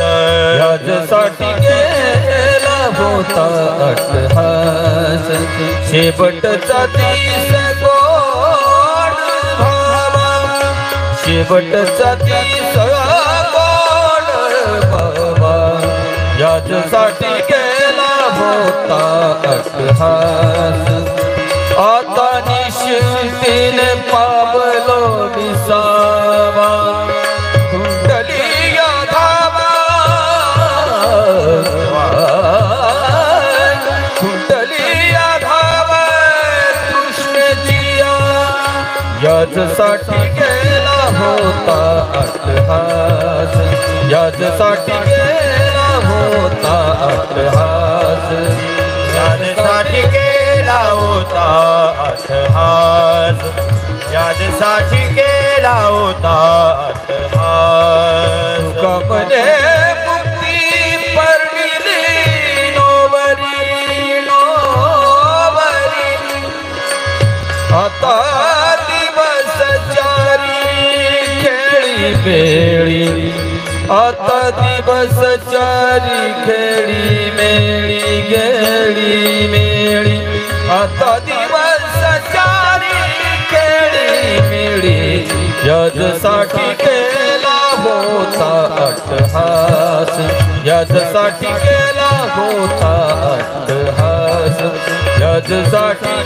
याजसाठी केला होता अट्टहास. शेवटचा दिस कोण भावा, शेवटचा दिस कोण भावा, याजसाठी केला होता अट्टहास. आता निश्चितीने पावलो विसावा, कुंडली या धावा, कुंडली या धावा कृष्ण जिया. याजसाठी केला होता अट्टहास यासाठी केला होता अट्टहास यादसाठी केला होता अट्टहास यादसाठी केला होता अट्टहास कमले मुक्ती परमिली नोवरी नोवरी आता दिवस चारी खेळी बेळी आता दिवस चारी खेळी मेळी गेळी मेळी आता दिवस चारी खेळी मेळी यासाठी केला होता अट्टहास यासाठी केला होता अट्टहास यासाठी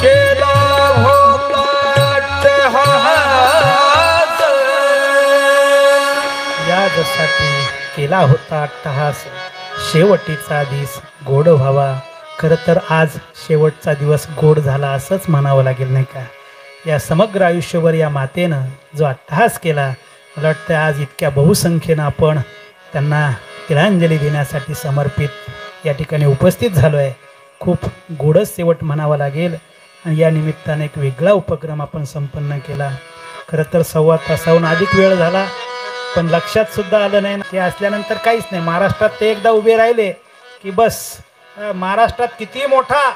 केला होता अट्टहास यासाठी केला होता अट्टहास शेवटीचा दिस गोड व्हावा. खरं तर आज शेवटचा दिवस गोड झाला असंच म्हणावं लागेल नाही का. या समग्र आयुष्यभर या मातेनं जो अट्टहास केला, मला वाटतं आज इतक्या बहुसंख्येनं आपण त्यांना तिलांजली देण्यासाठी समर्पित या ठिकाणी उपस्थित झालो आहे. खूप गोडच शेवट म्हणावा लागेल. आणि या निमित्ताने एक वेगळा उपक्रम आपण संपन्न केला. खरं तर 1.25 तासाहून अधिक वेळ झाला, पण लक्षात सुद्धा आलं नाही. ते असल्यानंतर काहीच नाही. महाराष्ट्रात ते एकदा उभे राहिले की बस, महाराष्ट्रात किती मोठा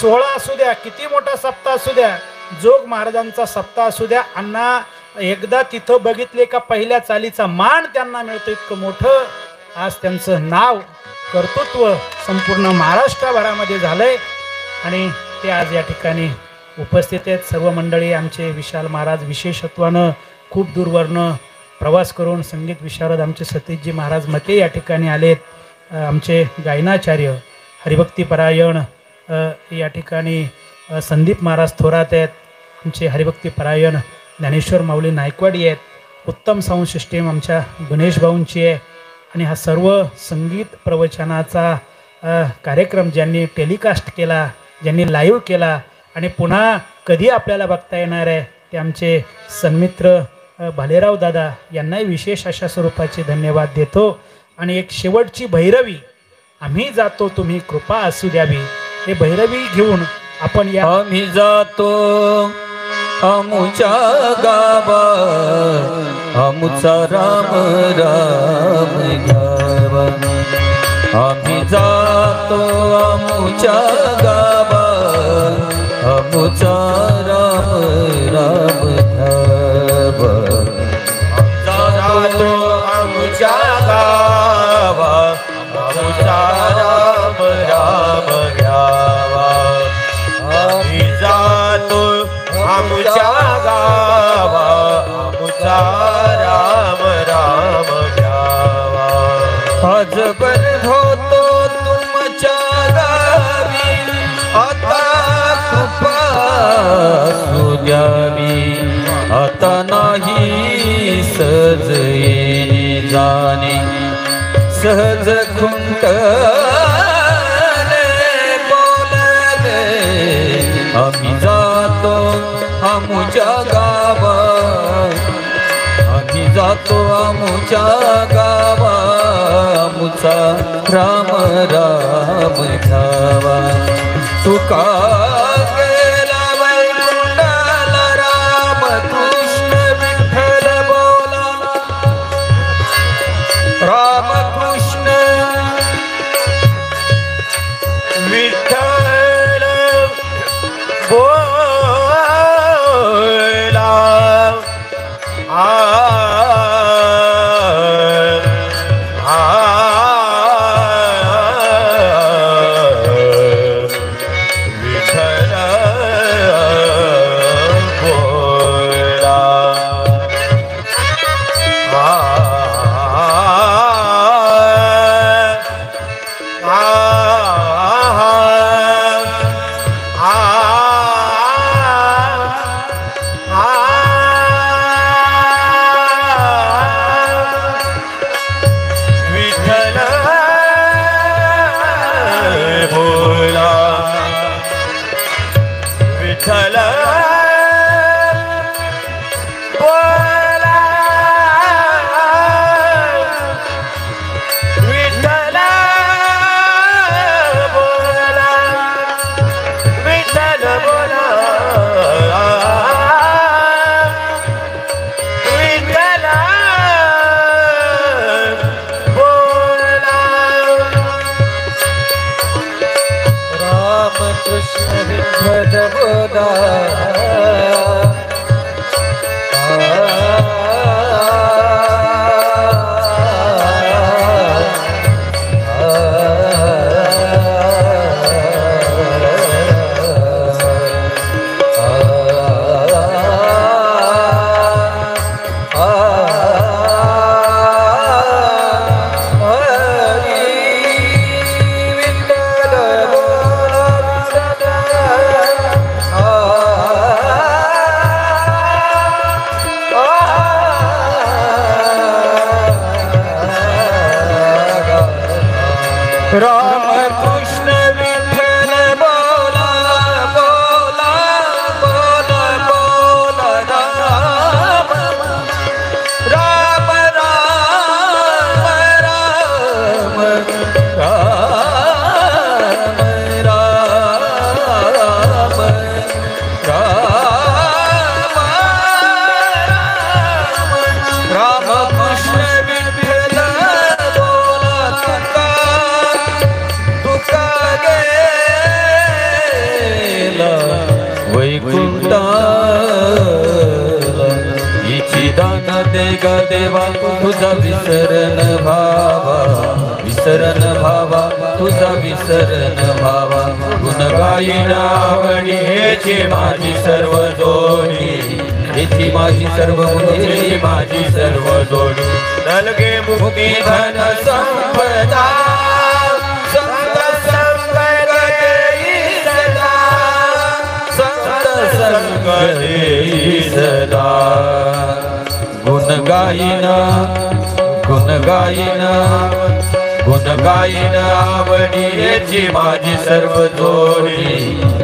सोहळा असू द्या, किती मोठा सप्ताह असू द्या, जोग महाराजांचा सप्ताह असू द्या, अण्णा एकदा तिथं बघितले का पहिल्या चालीचा मान त्यांना मिळतो. इतकं मोठं आज त्यांचं नाव, कर्तृत्व संपूर्ण महाराष्ट्रभरामध्ये झालंय. आणि ते आज या ठिकाणी उपस्थित आहेत. सर्व मंडळी आमचे विशाल महाराज विशेषत्वानं खूप दूरवरनं प्रवास करून संगीत विशारद आमचे सतीशजी महाराज मते या ठिकाणी आलेत. आमचे गायनाचार्य हरिभक्तीपरायण या ठिकाणी संदीप महाराज थोरात आहेत. आमचे हरिभक्तीपरायण ज्ञानेश्वर माऊली नायकवाडी आहेत. उत्तम साऊंड सिस्टीम आमच्या गणेश भाऊंची आहे. आणि हा सर्व संगीत प्रवचनाचा कार्यक्रम ज्यांनी टेलिकास्ट केला, ज्यांनी लाईव्ह केला आणि पुन्हा कधी आपल्याला बघता येणार आहे, ते आमचे सन्मित्र भालेराव दादा यांनाही विशेष अशा स्वरूपाचे धन्यवाद देतो. आणि एक शेवटची भैरवी, आम्ही जातो तुम्ही कृपा असू द्यावी, हे भैरवी घेऊन आपण या आम्ही जातो आमुच्या गावा आमुचा राम राम घ्यावा. आम्ही जातो आमुच्या गावा आमुचा राम राम घ्यावा. जातो आमच्या गावा आमचा राम राम घ्यावा. आम्ही जातो आमच्या गावा आमचा राम राम घ्यावा. आजवर होतो तुमच्या गावी आता कृपा असू द्यावी. आता नाही सहज येणे जाणे सहज खुंटले बोलले. आम्ही जातो आमुच्या गावा आम्ही जातो आमुच्या गावा आमुचा राम राम घ्यावा. तुका गेला वैकुंठाला राम कृष्ण विठ्ठल बोला राम कृष्ण विठ्ठल बोला. कृष्ण विठ्ठल बोला राम कृष्ण विठ्ठल बोला बोला बोला बोला राम राम राम राम राम राम राम राम कृष्ण विठ्ठल वैकुंठाला इची दान दे ग देवा तुझा विसरण भावा विसरण भावा तुझा विसरण भावा गुण गायनावणी हेची माझी सर्व जोडी हेची माझी सर्व हेची माझी सर्व जोडी नलगे मुक्ती धन संपदा संत संग देई सदा संत संग देई सदा गुण गायिना गुण गायिना गुण गायिना आवडी हेची माझी सर्व जोडी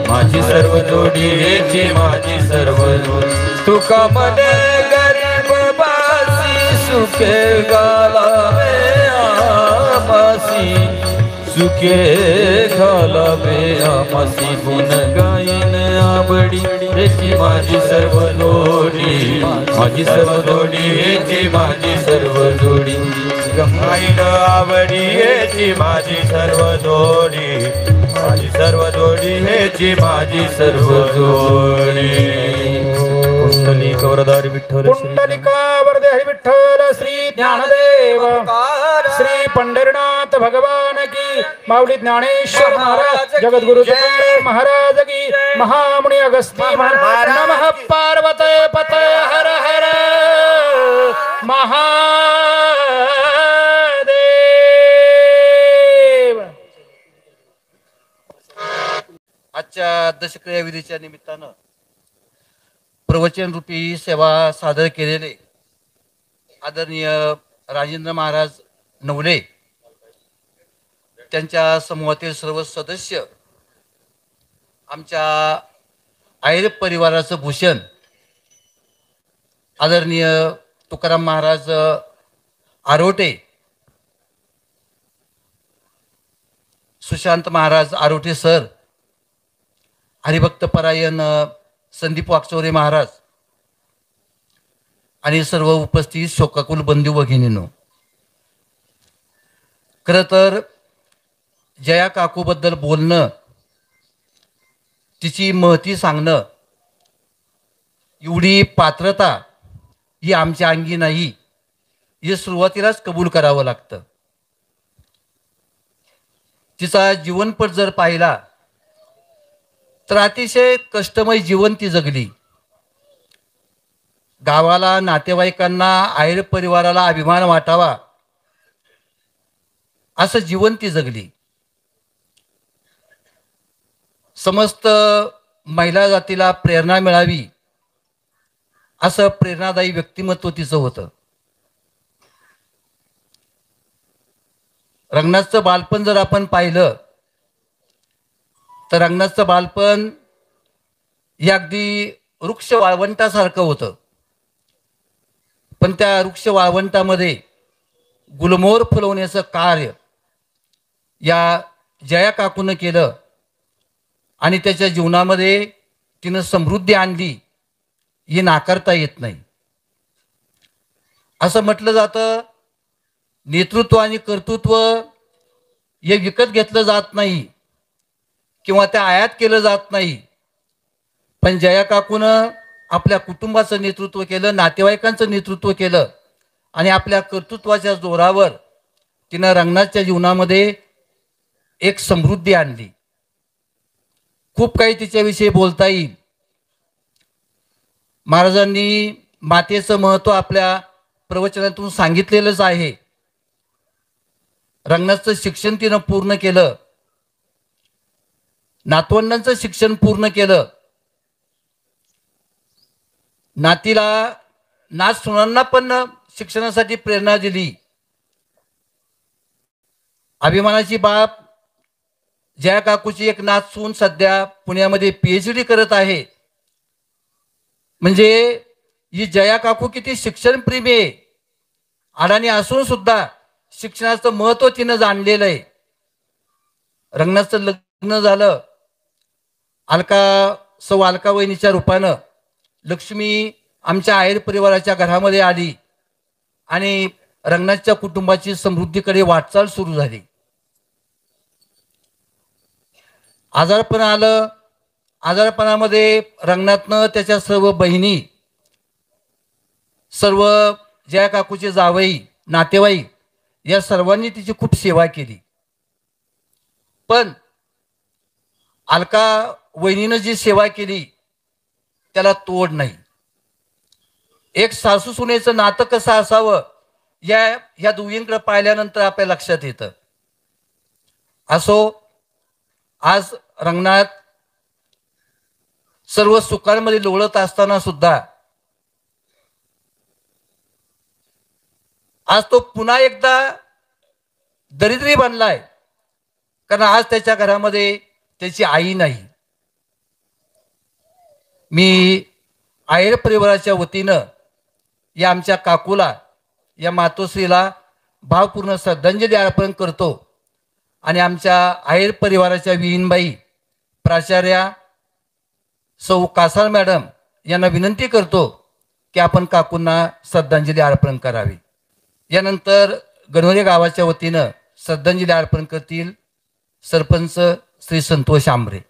माझी सर्व जोडी हेची माझी सर्व जोडी तुका मने गरीब बासी सुखे गालावे आमासी सुखे घालावे आमासी गुण गायन आवडी हेची माझी सर्व जोडी माझी सर्व जोडी हेची माझी सर्व जोडी गायन आवडी हेची माझी सर्व जोडी माझी सर्व जोडी हेची माझी सर्व जोडी पुंडलिक वरदारी विठ्ठल पुंडलिका वरदे हरी विठ्ठल श्री ज्ञानदेव श्री पंढरीनाथ भगवान की माऊली ज्ञानेश्वर महाराज जगद्गुरु तुकाराम महाराज की महामुनि अगस्ती महाराज नमः पार्वते पते हर हर महादेव। आजच्या दशक्रिया विधीच्या निमित्तानं प्रवचन रूपी सेवा सादर केलेले आदरणीय राजेंद्र महाराज नवले त्यांच्या समूहातील सर्व सदस्य आमच्या आयर परिवाराचं भूषण आदरणीय तुकाराम महाराज आरोटे सुशांत महाराज आरोटे सर हरिभक्त परायण संदीप वाकचौरे महाराज आणि सर्व उपस्थित शोकाकुल बंधू भगिनींनो खरं तर जया काकूबद्दल बोलणं तिची महती सांगणं एवढी पात्रता ही आमच्या अंगी नाही हे सुरुवातीलाच कबूल करावं लागतं। तिचा जीवनपट जर पाहिला तर अतिशय कष्टमय जीवन ती जगली। गावाला नातेवाईकांना आयर परिवाराला अभिमान वाटावा असं जीवन ती जगली। समस्त महिला जातीला प्रेरणा मिळावी असं प्रेरणादायी व्यक्तिमत्व तिचं होतं। रंगनाथचं बालपण जर आपण पाहिलं तर रंगनाथचं बालपण हे अगदी वृक्ष वाळवंटासारखं होतं, पण त्या वृक्ष वाळवंटामध्ये गुलमोहर फुलवण्याचं कार्य या जया काकूनं केलं आणि त्याच्या जीवनामध्ये तिनं समृद्धी आणली हे नाकारता येत नाही। असं म्हटलं जातं नेतृत्व आणि कर्तृत्व हे विकत घेतलं जात नाही, किंवा त्या आयात केलं जात नाही. पण जया काकूनं आपल्या कुटुंबाचं नेतृत्व केलं, नातेवाईकांचं नेतृत्व केलं आणि आपल्या कर्तृत्वाच्या जोरावर तिनं रंगनाथच्या जीवनामध्ये एक समृद्धी आणली. खूप काही तिच्याविषयी बोलता येईल. महाराजांनी मातेचं महत्त्व आपल्या प्रवचनातून सांगितलेलंच आहे. रंगनाथचं शिक्षण तिनं पूर्ण केलं, नातवंडांचं शिक्षण पूर्ण केलं, नात सुनांना पण शिक्षणासाठी प्रेरणा दिली. अभिमानाची बाब जया काकूची एक नात सून सध्या पुण्यामध्ये PhD करत आहे. म्हणजे ही जया काकू किती शिक्षण प्रेमी आहे. अडाणी असून सुद्धा शिक्षणाचं महत्त्व तिनं जाणलेलं आहे. रंगनाथचं लग्न झालं, सौ अलका वहिनीच्या रूपानं लक्ष्मी आमच्या आहेर परिवाराच्या घरामध्ये आली आणि रंगनाथच्या कुटुंबाची समृद्धीकडे वाटचाल सुरू झाली. आजारपण आलं. आजारपणामध्ये रंगनाथनं त्याच्या सर्व बहिणी, सर्व जया काकूचे जावई, नातेवाईक या सर्वांनी तिची खूप सेवा केली. पण अलका वहिनीनं जी सेवा केली त्याला तोड नाही. एक सासू सुनेचं नातं कसं असावं या दोघींकडे पाहिल्यानंतर आपल्या लक्षात येतं. असो, आज रंगनाथ सर्व सुखांमध्ये लोळत असताना सुद्धा आज तो पुन्हा एकदा दरिद्री बनलाय. कारण आज त्याच्या घरामध्ये त्याची आई नाही. मी आहेर परिवाराच्या वतीनं या आमच्या काकूला, या मातोश्रीला भावपूर्ण श्रद्धांजली अर्पण करतो आणि आमच्या आहेर परिवाराच्या विहीनबाई प्राचार्या सौ कासार मॅडम यांना विनंती करतो की आपण काकूंना श्रद्धांजली अर्पण करावी. यानंतर गणोरे गावाच्या वतीनं श्रद्धांजली अर्पण करतील सरपंच श्री संतोष आंबरे.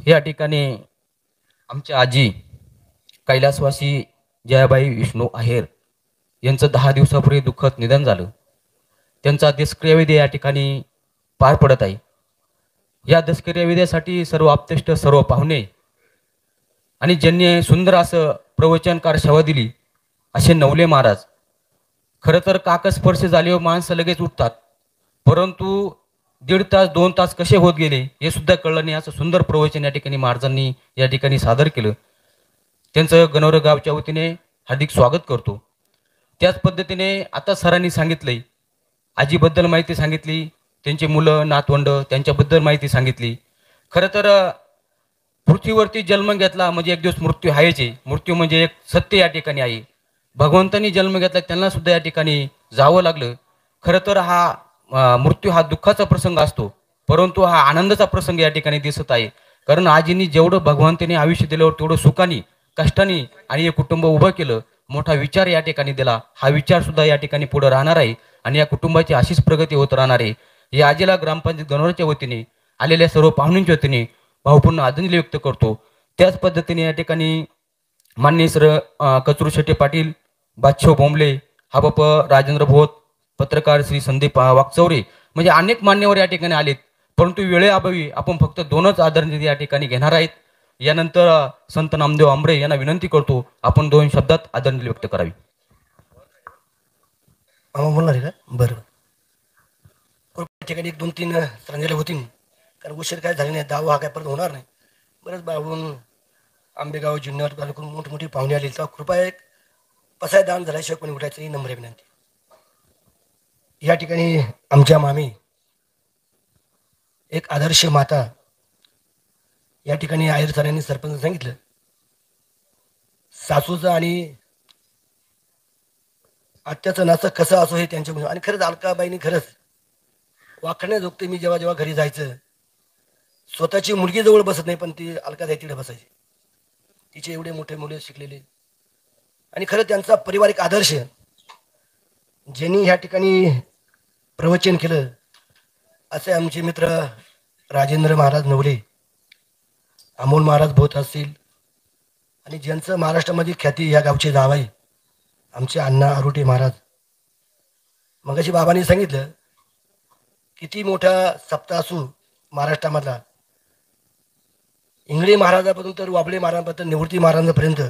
या ठिकाणी आमच्या आजी कैलासवासी जयाबाई विष्णू आहेर यांचं 10 दिवसापूर्वी दुःखद निधन झालं. त्यांचा दशक्रियाविधी या ठिकाणी पार पडत आहे. या दशक्रियाविधीसाठी सर्व आप्तेष्ट, सर्व पाहुणे आणि ज्यांनी सुंदर असं प्रवचनकार सेवा दिली असे नवले महाराज. खरं तर काकस्पर्श झाल्यावर माणसं लगेच उठतात, परंतु 1.5 तास 2 तास कसे होत गेले हे सुद्धा कळलं नाही. असं सुंदर प्रवचन या ठिकाणी महाराजांनी या ठिकाणी सादर केलं. त्यांचं गणोरे गावच्या वतीने हार्दिक स्वागत करतो. त्याच पद्धतीने आता सरांनी सांगितलंय, आजीबद्दल माहिती सांगितली, त्यांची मुलं नातवंड त्यांच्याबद्दल माहिती सांगितली. खरं तर पृथ्वीवरती जन्म घेतला म्हणजे एक दिवस मृत्यू आहेचे. मृत्यू म्हणजे एक सत्य या ठिकाणी आहे. भगवंतांनी जन्म घेतला त्यांना सुद्धा या ठिकाणी जावं लागलं. खरं तर हा मृत्यू हा दुःखाचा प्रसंग असतो, परंतु हा आनंदाचा प्रसंग या ठिकाणी दिसत आहे. कारण आजींनी जेवढं भगवंतांनी आयुष्य दिल्यावर तेवढं सुखाने, कष्टाने आणि हे कुटुंब उभं केलं. मोठा विचार या ठिकाणी दिला. हा विचार सुद्धा या ठिकाणी पुढे राहणार आहे आणि या कुटुंबाची अशीच प्रगती होत राहणार आहे. या आजीला ग्रामपंचायत गणोरच्या वतीने आलेल्या सर्व पाहुण्यांच्या वतीने भावपूर्ण आदरांजली व्यक्त करतो. त्याच पद्धतीने या ठिकाणी माननीय सर कचरू शेट्टी पाटील, बादशाह बोंबले, हाबाप राजेंद्र भोत, पत्रकार श्री संदीप वाकचौरे, म्हणजे अनेक मान्यवर या ठिकाणी आलेत. परंतु वेळेअभावी आपण फक्त 2च आदरांजली या ठिकाणी घेणार आहेत. यानंतर संत नामदेव आंबरे यांना विनंती करतो आपण 2 शब्दात आदरांजली व्यक्त करावी. बोलणार आहे का? बरं. ठिकाणी 1-2-3 श्रद्धांजली होतील, कारण उशीर काय झाले नाही. 10 हा काय परत होणार नाही. बरंच बाबून आंबेगाव जुन्नर तालुक्यातून मोठमोठी पाहुणे आली. तर कृपया एक पसाय दान झाल्याशिवाय कोणी उठायचं ही नम्र विनंती. या ठिकाणी आमच्या मामी, एक आदर्श माता, या ठिकाणी आहेर सरांनी सरपंच सांगितलं, सासूचं आणि आत्याचं नातं कसं असो हे त्यांच्या. आणि खरंच अलकाबाईंनी खरंच वाखण्याजोगते. मी जेव्हा जेव्हा घरी जायचं, स्वतःची मुलगी जवळ बसत नाही, पण ती अलकाताई तिकडे बसायची. तिचे एवढे मोठे मुले शिकलेले आणि खरं त्यांचा पारिवारिक आदर्श ज्यांनी ह्या ठिकाणी प्रवचन केलं असे आमचे मित्र राजेंद्र महाराज नवले, अमोल महाराज भोत असतील आणि ज्यांचं महाराष्ट्रामध्ये ख्याती या गावचे जावाई आमचे अण्णा आरुटे महाराज. मगाशी बाबांनी सांगितलं किती मोठा सप्ताह असू महाराष्ट्रामधला, इंगळे महाराजापासून तर वाबळे महाराजांपर्यंत निवृत्ती महाराजांपर्यंत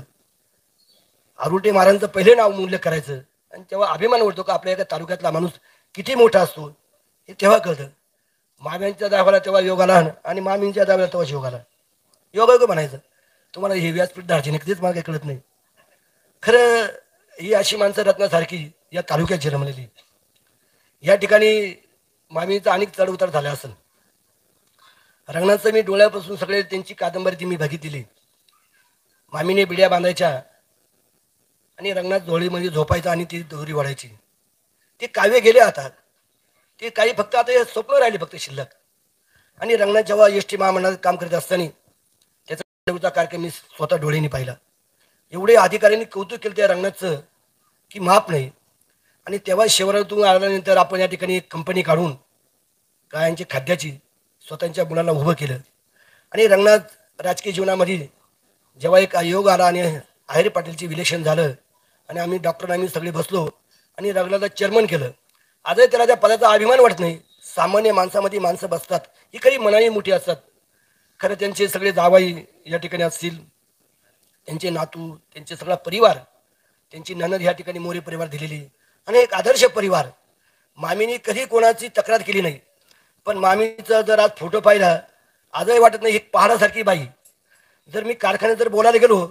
आरुटे महाराजांचं पहिले नाव उल्लेख करायचं आणि तेव्हा अभिमान वाटतो का आपल्या एका तालुक्यातला माणूस किती मोठा असतो हे तेव्हा कळतं. माम्यांच्या दाबाला तेव्हा योगाला आणि मामींच्या दाबाला तेव्हा योगाला योग म्हणायचं. तुम्हाला हे व्यासपीठ दार्शनिक तेच मला काही कळत नाही. खरं ही अशी माणसं रत्नासारखी या तालुक्यात जन्मलेली. या ठिकाणी मामीचा अनेक चढ उतार झाला असेल. रंगणाचं मी डोळ्यापासून सगळे त्यांची कादंबरी ती मी बघितलेली. मामीने बिड्या बांधायच्या आणि रंगणात झोळीमध्ये झोपायचा आणि ती दोरी वाढायची. ते काव्य गेले आता, ते काही फक्त आता हे स्वप्न राहिले फक्त शिल्लक. आणि रंगणात जेव्हा एस टी महामंडळात काम करत असताना त्याचा कार्यक्रम मी स्वतः डोळ्यांनी पाहिला. एवढे अधिकाऱ्यांनी कौतुक केलं त्या रंगणाचं की माप नाही. आणि तेव्हा शहरातून आल्यानंतर आपण या ठिकाणी एक कंपनी काढून गायांची खाद्याची स्वतःच्या मुलांना उभं केलं. आणि रंगणात राजकीय जीवनामध्ये जेव्हा एक आयोग आला आणि आहेर पाटीलचे इलेक्शन झालं आणि आम्ही डॉक्टर सगळे बसलो आणि रंगणाला चेअरमन केलं. आजही त्याला त्या पदाचा अभिमान वाटत नाही. सामान्य माणसामध्ये माणसं बसतात ही खरी मनाने मोठी असतात. खरं त्यांचे सगळे जावाई या ठिकाणी असतील, त्यांचे नातू, त्यांचे सगळा परिवार, त्यांची ननद या ठिकाणी मोरे परिवार दिलेली आणि एक आदर्श परिवार. मामीने कधी कोणाची तक्रार केली नाही. पण मामीचा जर आज फोटो पाहिला आजही वाटत नाही एक पहाडासारखी बाई. जर मी कारखान्यात जर बोलायला गेलो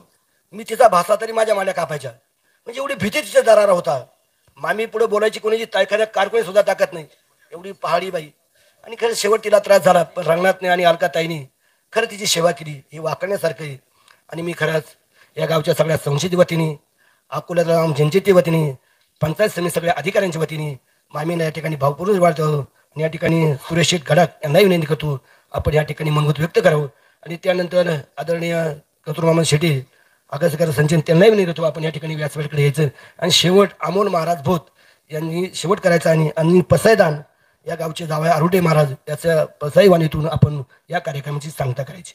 मी तिचा भाषा तरी माझ्या माल्या कापायच्या. म्हणजे एवढी भीती तिचा दरारा होता. मामी पुढे बोलायची कोणाची कारखान्यात कारकोणी सुद्धा ताकद नाही, एवढी पहाडी बाई. आणि खरं शेवट तिला त्रास झाला पण रंगनाथने आणि अलकाताईने खरं तिची सेवा केली हे वाकण्यासारखं आहे. आणि मी खरंच या गावच्या सगळ्या संसदी वतीने, अकोल्याला जनतेच्या वतीने, पंचायत समिती सगळ्या अधिकाऱ्यांच्या वतीने मामीला या ठिकाणी भावपूर्ण वाढतो. आणि या ठिकाणी सुरेश शेठ गडाख यांनाही विनंती करतो आपण या ठिकाणी मनोगत व्यक्त करावं. आणि त्यानंतर आदरणीय कस्तुरमामा शेट्टी आकाशकर संचन त्यांनाही विनंती करतो आपण या ठिकाणी व्यासपीठाकडे यायचं. आणि शेवट अमोल महाराज भोत यांनी शेवट करायचा आणि पसायदान या गावचे जावई आरुटे महाराज याच्या पसाईवाणीतून आपण या कार्यक्रमाची सांगता करायची.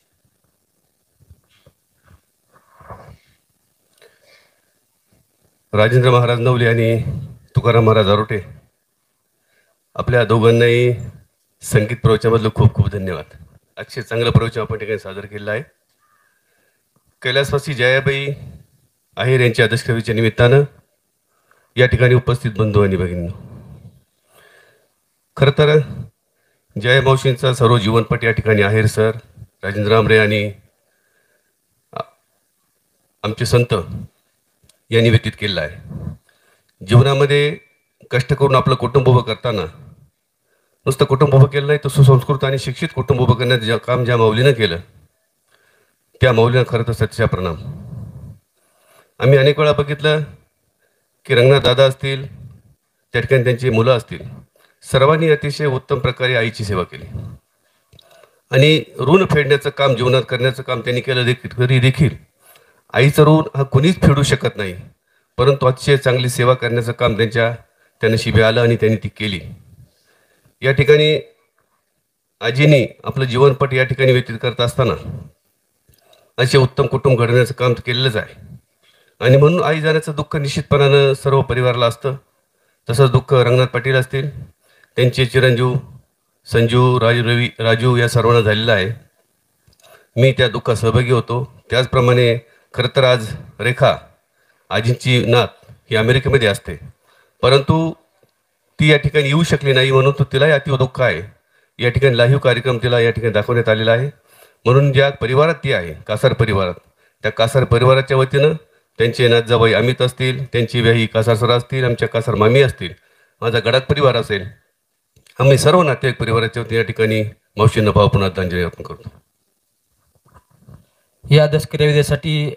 राजेंद्र महाराज नवले आणि तुकाराम महाराज आरोटे आपल्या दोघांनाही संगीत प्रवचनाबद्दल खूप खूप धन्यवाद. अक्षय चांगलं प्रवचन आपण ठिकाणी सादर केलेलं आहे. कैलासवासी जयाबाई आहेर यांच्या दशकवीच्या निमित्तानं या ठिकाणी उपस्थित बंधू आणि भगिनींनो, खरं तर जया मावशींचा सर्व जीवनपट या ठिकाणी आहेर सर, राजेंद्र आमरे आणि आमचे संत यांनी व्यतीत केलेला आहे. जीवनामध्ये कष्ट करून आपलं कुटुंब उभं करताना नुसतं कुटुंब उभं केलं नाही तर सुसंस्कृत आणि शिक्षित कुटुंब उभं करण्याचं काम ज्या माऊलीनं केलं त्या माऊलीनं खरं तर सच्चा प्रणाम. आम्ही अनेक वेळा बघितलं की रंगनाथ दादा असतील, त्या ठिकाणी त्यांची मुलं असतील, सर्वांनी अतिशय उत्तम प्रकारे आईची सेवा केली आणि ऋण फेडण्याचं काम जीवनात करण्याचं काम त्यांनी केलं. तरी देखील आईचं ऋण हा कुणीच फेडू शकत नाही, परंतु अतिशय चांगली सेवा करण्याचं काम त्या नशिबी आलं आणि त्यांनी ती केली. या ठिकाणी आजीनी आपलं जीवनपट या ठिकाणी व्यतीत करत असताना असे उत्तम कुटुंब घडवण्याचं काम केलेलंच आहे. आणि म्हणून आई जाण्याचं दुःख निश्चितपणानं सर्व परिवाराला असतं. तसंच दुःख रंगनाथ पाटील असतील, त्यांचे चिरंजीव संजू, राजू या सर्वांना झालेलं आहे. मी त्या दुःखात सहभागी होतो. त्याचप्रमाणे खरं तर आज रेखा आजींची नात ही अमेरिकेमध्ये असते, परंतु ती या ठिकाणी येऊ शकली नाही म्हणून तो तिलाही अति दुःख आहे. या ठिकाणी लाईव्ह कार्यक्रम तिला या ठिकाणी दाखवण्यात आलेला आहे. म्हणून ज्या परिवारात ती आहे, कासार परिवारात, त्या कासार परिवाराच्या वतीनं त्यांचे नातजाबाई अमित असतील, त्यांची व्याही कासार सर असतील, आमच्या कासार मामी असतील, माझा गडाख परिवार असेल, आम्ही सर्व नातेवाईक परिवाराच्या वतीने या ठिकाणी मावशींना भावपूर्ण आदरांजली अर्पण करतो. या दशक्रियाविधीसाठी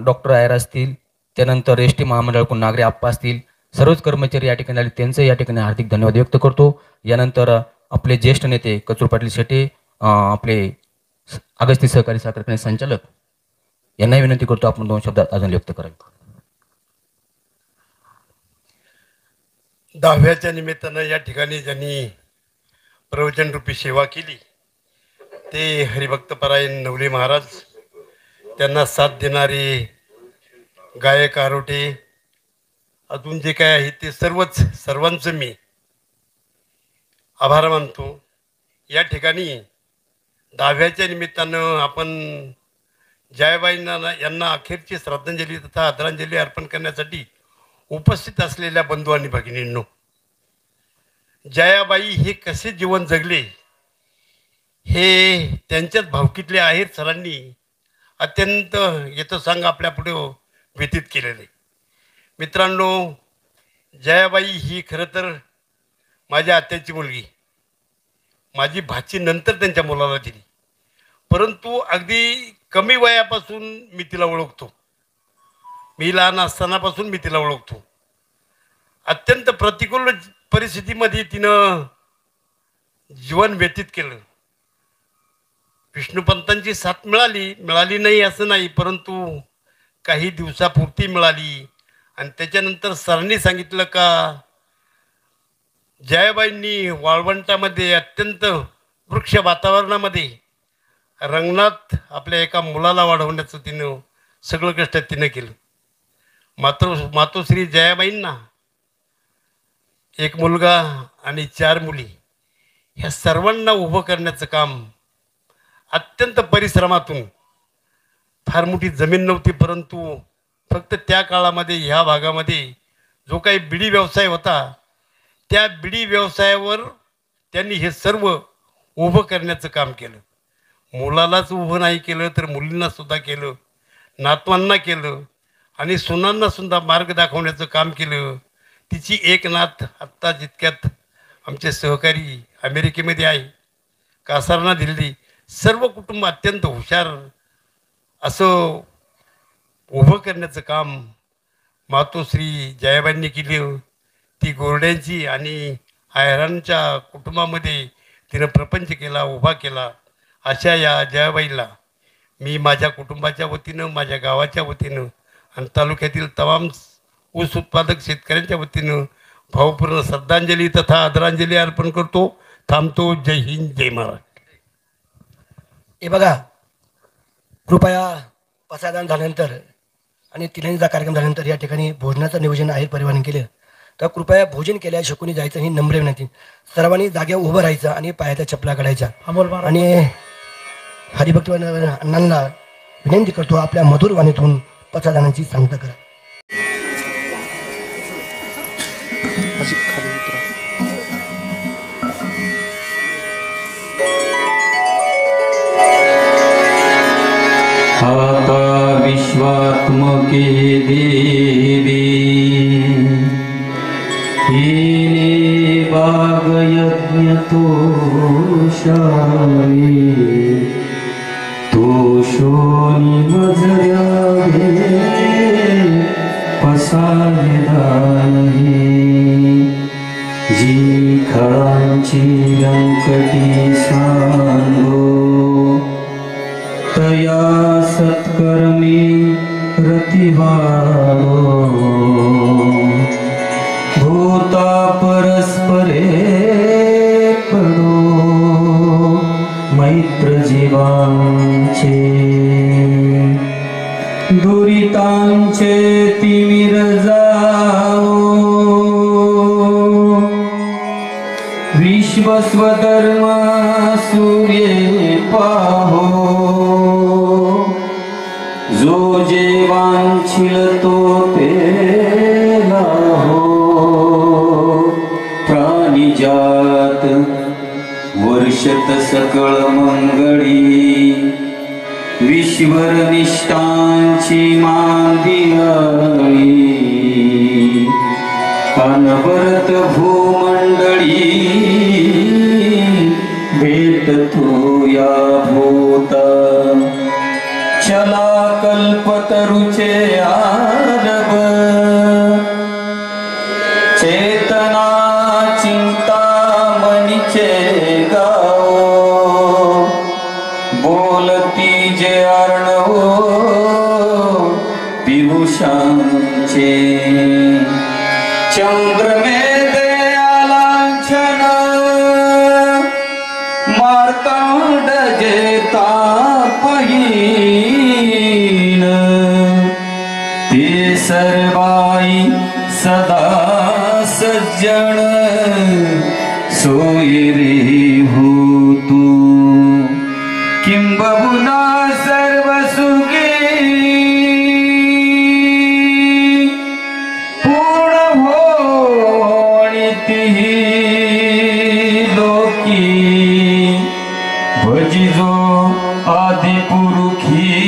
डॉक्टर आयर असतील, त्यानंतर एस टी महामंडळाकडून नागरे आप्पा असतील, सर्वच कर्मचारी या ठिकाणी आले, त्यांचं या ठिकाणी हार्दिक धन्यवाद व्यक्त करतो. यानंतर आपले ज्येष्ठ नेते कचूर पाटील शेटे, आपले अगस्ती सहकारी साखर कारखाने संचालक यांनाही विनंती करतो आपण 2 शब्द अजून व्यक्त करावे. 10व्याच्या निमित्तानं या ठिकाणी ज्यांनी प्रवचनरूपी सेवा केली ते हरिभक्तपरायण नवले महाराज, त्यांना साथ देणारे गायक आरोटे, अजून जे काय आहे ते सर्वांचं मी आभार मानतो. या ठिकाणी 10व्याच्या निमित्तानं आपण जयाबाईंना यांना अखेरची श्रद्धांजली तथा आदरांजली अर्पण करण्यासाठी उपस्थित असलेल्या बंधू आणि भगिनींनो, जयाबाई हे कसे जीवन जगले हे त्यांच्याच भावकीतले आहेर सरांनी अत्यंत यथासांग आपल्या पुढे व्यतीत केलेले. मित्रांनो, जयाबाई ही खरं तर माझ्या आत्याची मुलगी, माझी भाची नंतर त्यांच्या मुलाला दिली, परंतु अगदी कमी वयापासून मी तिला ओळखतो. मी लहान असतानापासून मी तिला ओळखतो. अत्यंत प्रतिकूल परिस्थितीमध्ये तिनं जीवन व्यतीत केलं. विष्णुपंतांची साथ मिळाली नाही असं नाही, परंतु काही दिवसापुरती मिळाली. आणि त्याच्यानंतर सरांनी सांगितलं का जयाबाईंनी वाळवंटामध्ये अत्यंत वृक्ष वातावरणामध्ये रंगनाथ आपल्या एका मुलाला वाढवण्याचं तिनं सगळं कष्ट तिनं केलं. मातोश्री जयाबाईंना एक मुलगा आणि 4 मुली, ह्या सर्वांना उभं करण्याचं काम अत्यंत परिश्रमातून, फार मोठी जमीन नव्हती, परंतु फक्त त्या काळामध्ये ह्या भागामध्ये जो काही बिडी व्यवसाय होता त्या बिडी व्यवसायावर त्यांनी हे सर्व उभं करण्याचं काम केलं. मुलालाच उभं नाही केलं तर मुलींना सुद्धा केलं, नातवांना केलं आणि सुनांना सुद्धा मार्ग दाखवण्याचं काम केलं. तिची एक नात आत्ता जितक्यात आमचे सहकारी अमेरिकेमध्ये आहे, कासारना दिल्ली, सर्व कुटुंब अत्यंत हुशार असं उभं करण्याचं काम मातोश्री जयाबाईंनी केलं. ती गोरड्यांची आणि आयरांच्या कुटुंबामध्ये तिनं प्रपंच केला, उभा केला. अशा या जयाबाईला मी माझ्या कुटुंबाच्या वतीनं, माझ्या गावाच्या वतीनं आणि तालुक्यातील तमाम ऊस उत्पादक शेतकऱ्यांच्या वतीनं भावपूर्ण श्रद्धांजली तथा आदरांजली अर्पण करतो. थांबतो. जय हिंद, जय महाराष्ट्र. हे बघा, कृपया पसायदान झाल्यानंतर आणि तिलांचा कार्यक्रम झाल्यानंतर या ठिकाणी भोजनाचं नियोजन आहे परिवहन केलं, तर कृपया भोजन केल्या शकून जायचं ही नम्र विनंती. सर्वांनी जागेवर उभं राहायचं आणि पायाच्या चपला काढायच्या. आणि हरिभक्त अण्णांना विनंती करतो, आपल्या मधुर वाणीतून पसायदानाची सांगता करा. आता विश्वात्मके देवी हीने बागयज्ञ तोषोनी मजऱ्या पसायदानी जी खळांची व्यंकटी सांगो तया सत्कर्मी रतिवारो भूता परस्परे पडो मैत्र जीवांचे दुरितांचे तिमिर जाओ विश्वस्वधर्म सूर्ये पाहो जो जे वांछिल तो पेला हो प्राणिजात वर्षत सकळ मंगळी विश्वर निष्ठांची मांदियाळी अनवरत भूमंडळी भेट तू या भूता चला कल्पतरुचे आरब चेतना चिंता मनीचे गाओ बोलती जे अर्णवो विभूषांचे चंद्र में दयालांछन कांड जेता पहिन ते सर्वाई सदा सज्जन सोय रे हो तू किंबहुना सर्व सुखी पूर्ण हो तिही लोकी भजिजो आदि पुरुखी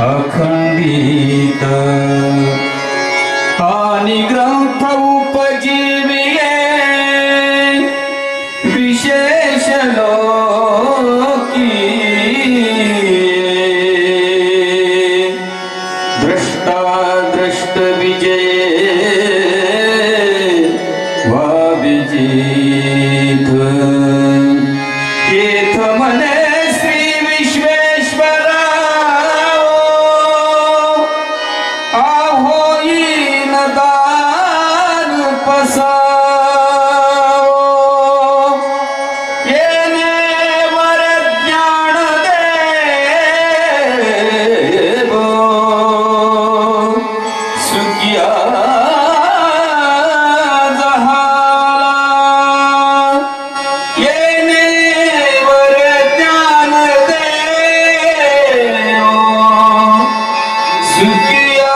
अखंडित आणि ग्रंथ उपजीविये विशेष लोकी दृष्टा दृष्ट विजय वा विजित येथ मने श्री विश्वेश्वरा आहोईन दान पसावो येने वर ज्ञान देवो सुखिया जहाला येने वर ज्ञान देवो सुखिया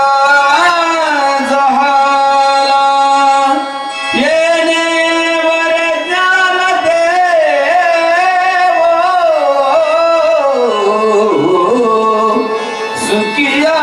जहाला येने वर ज्ञान देवो सुखिया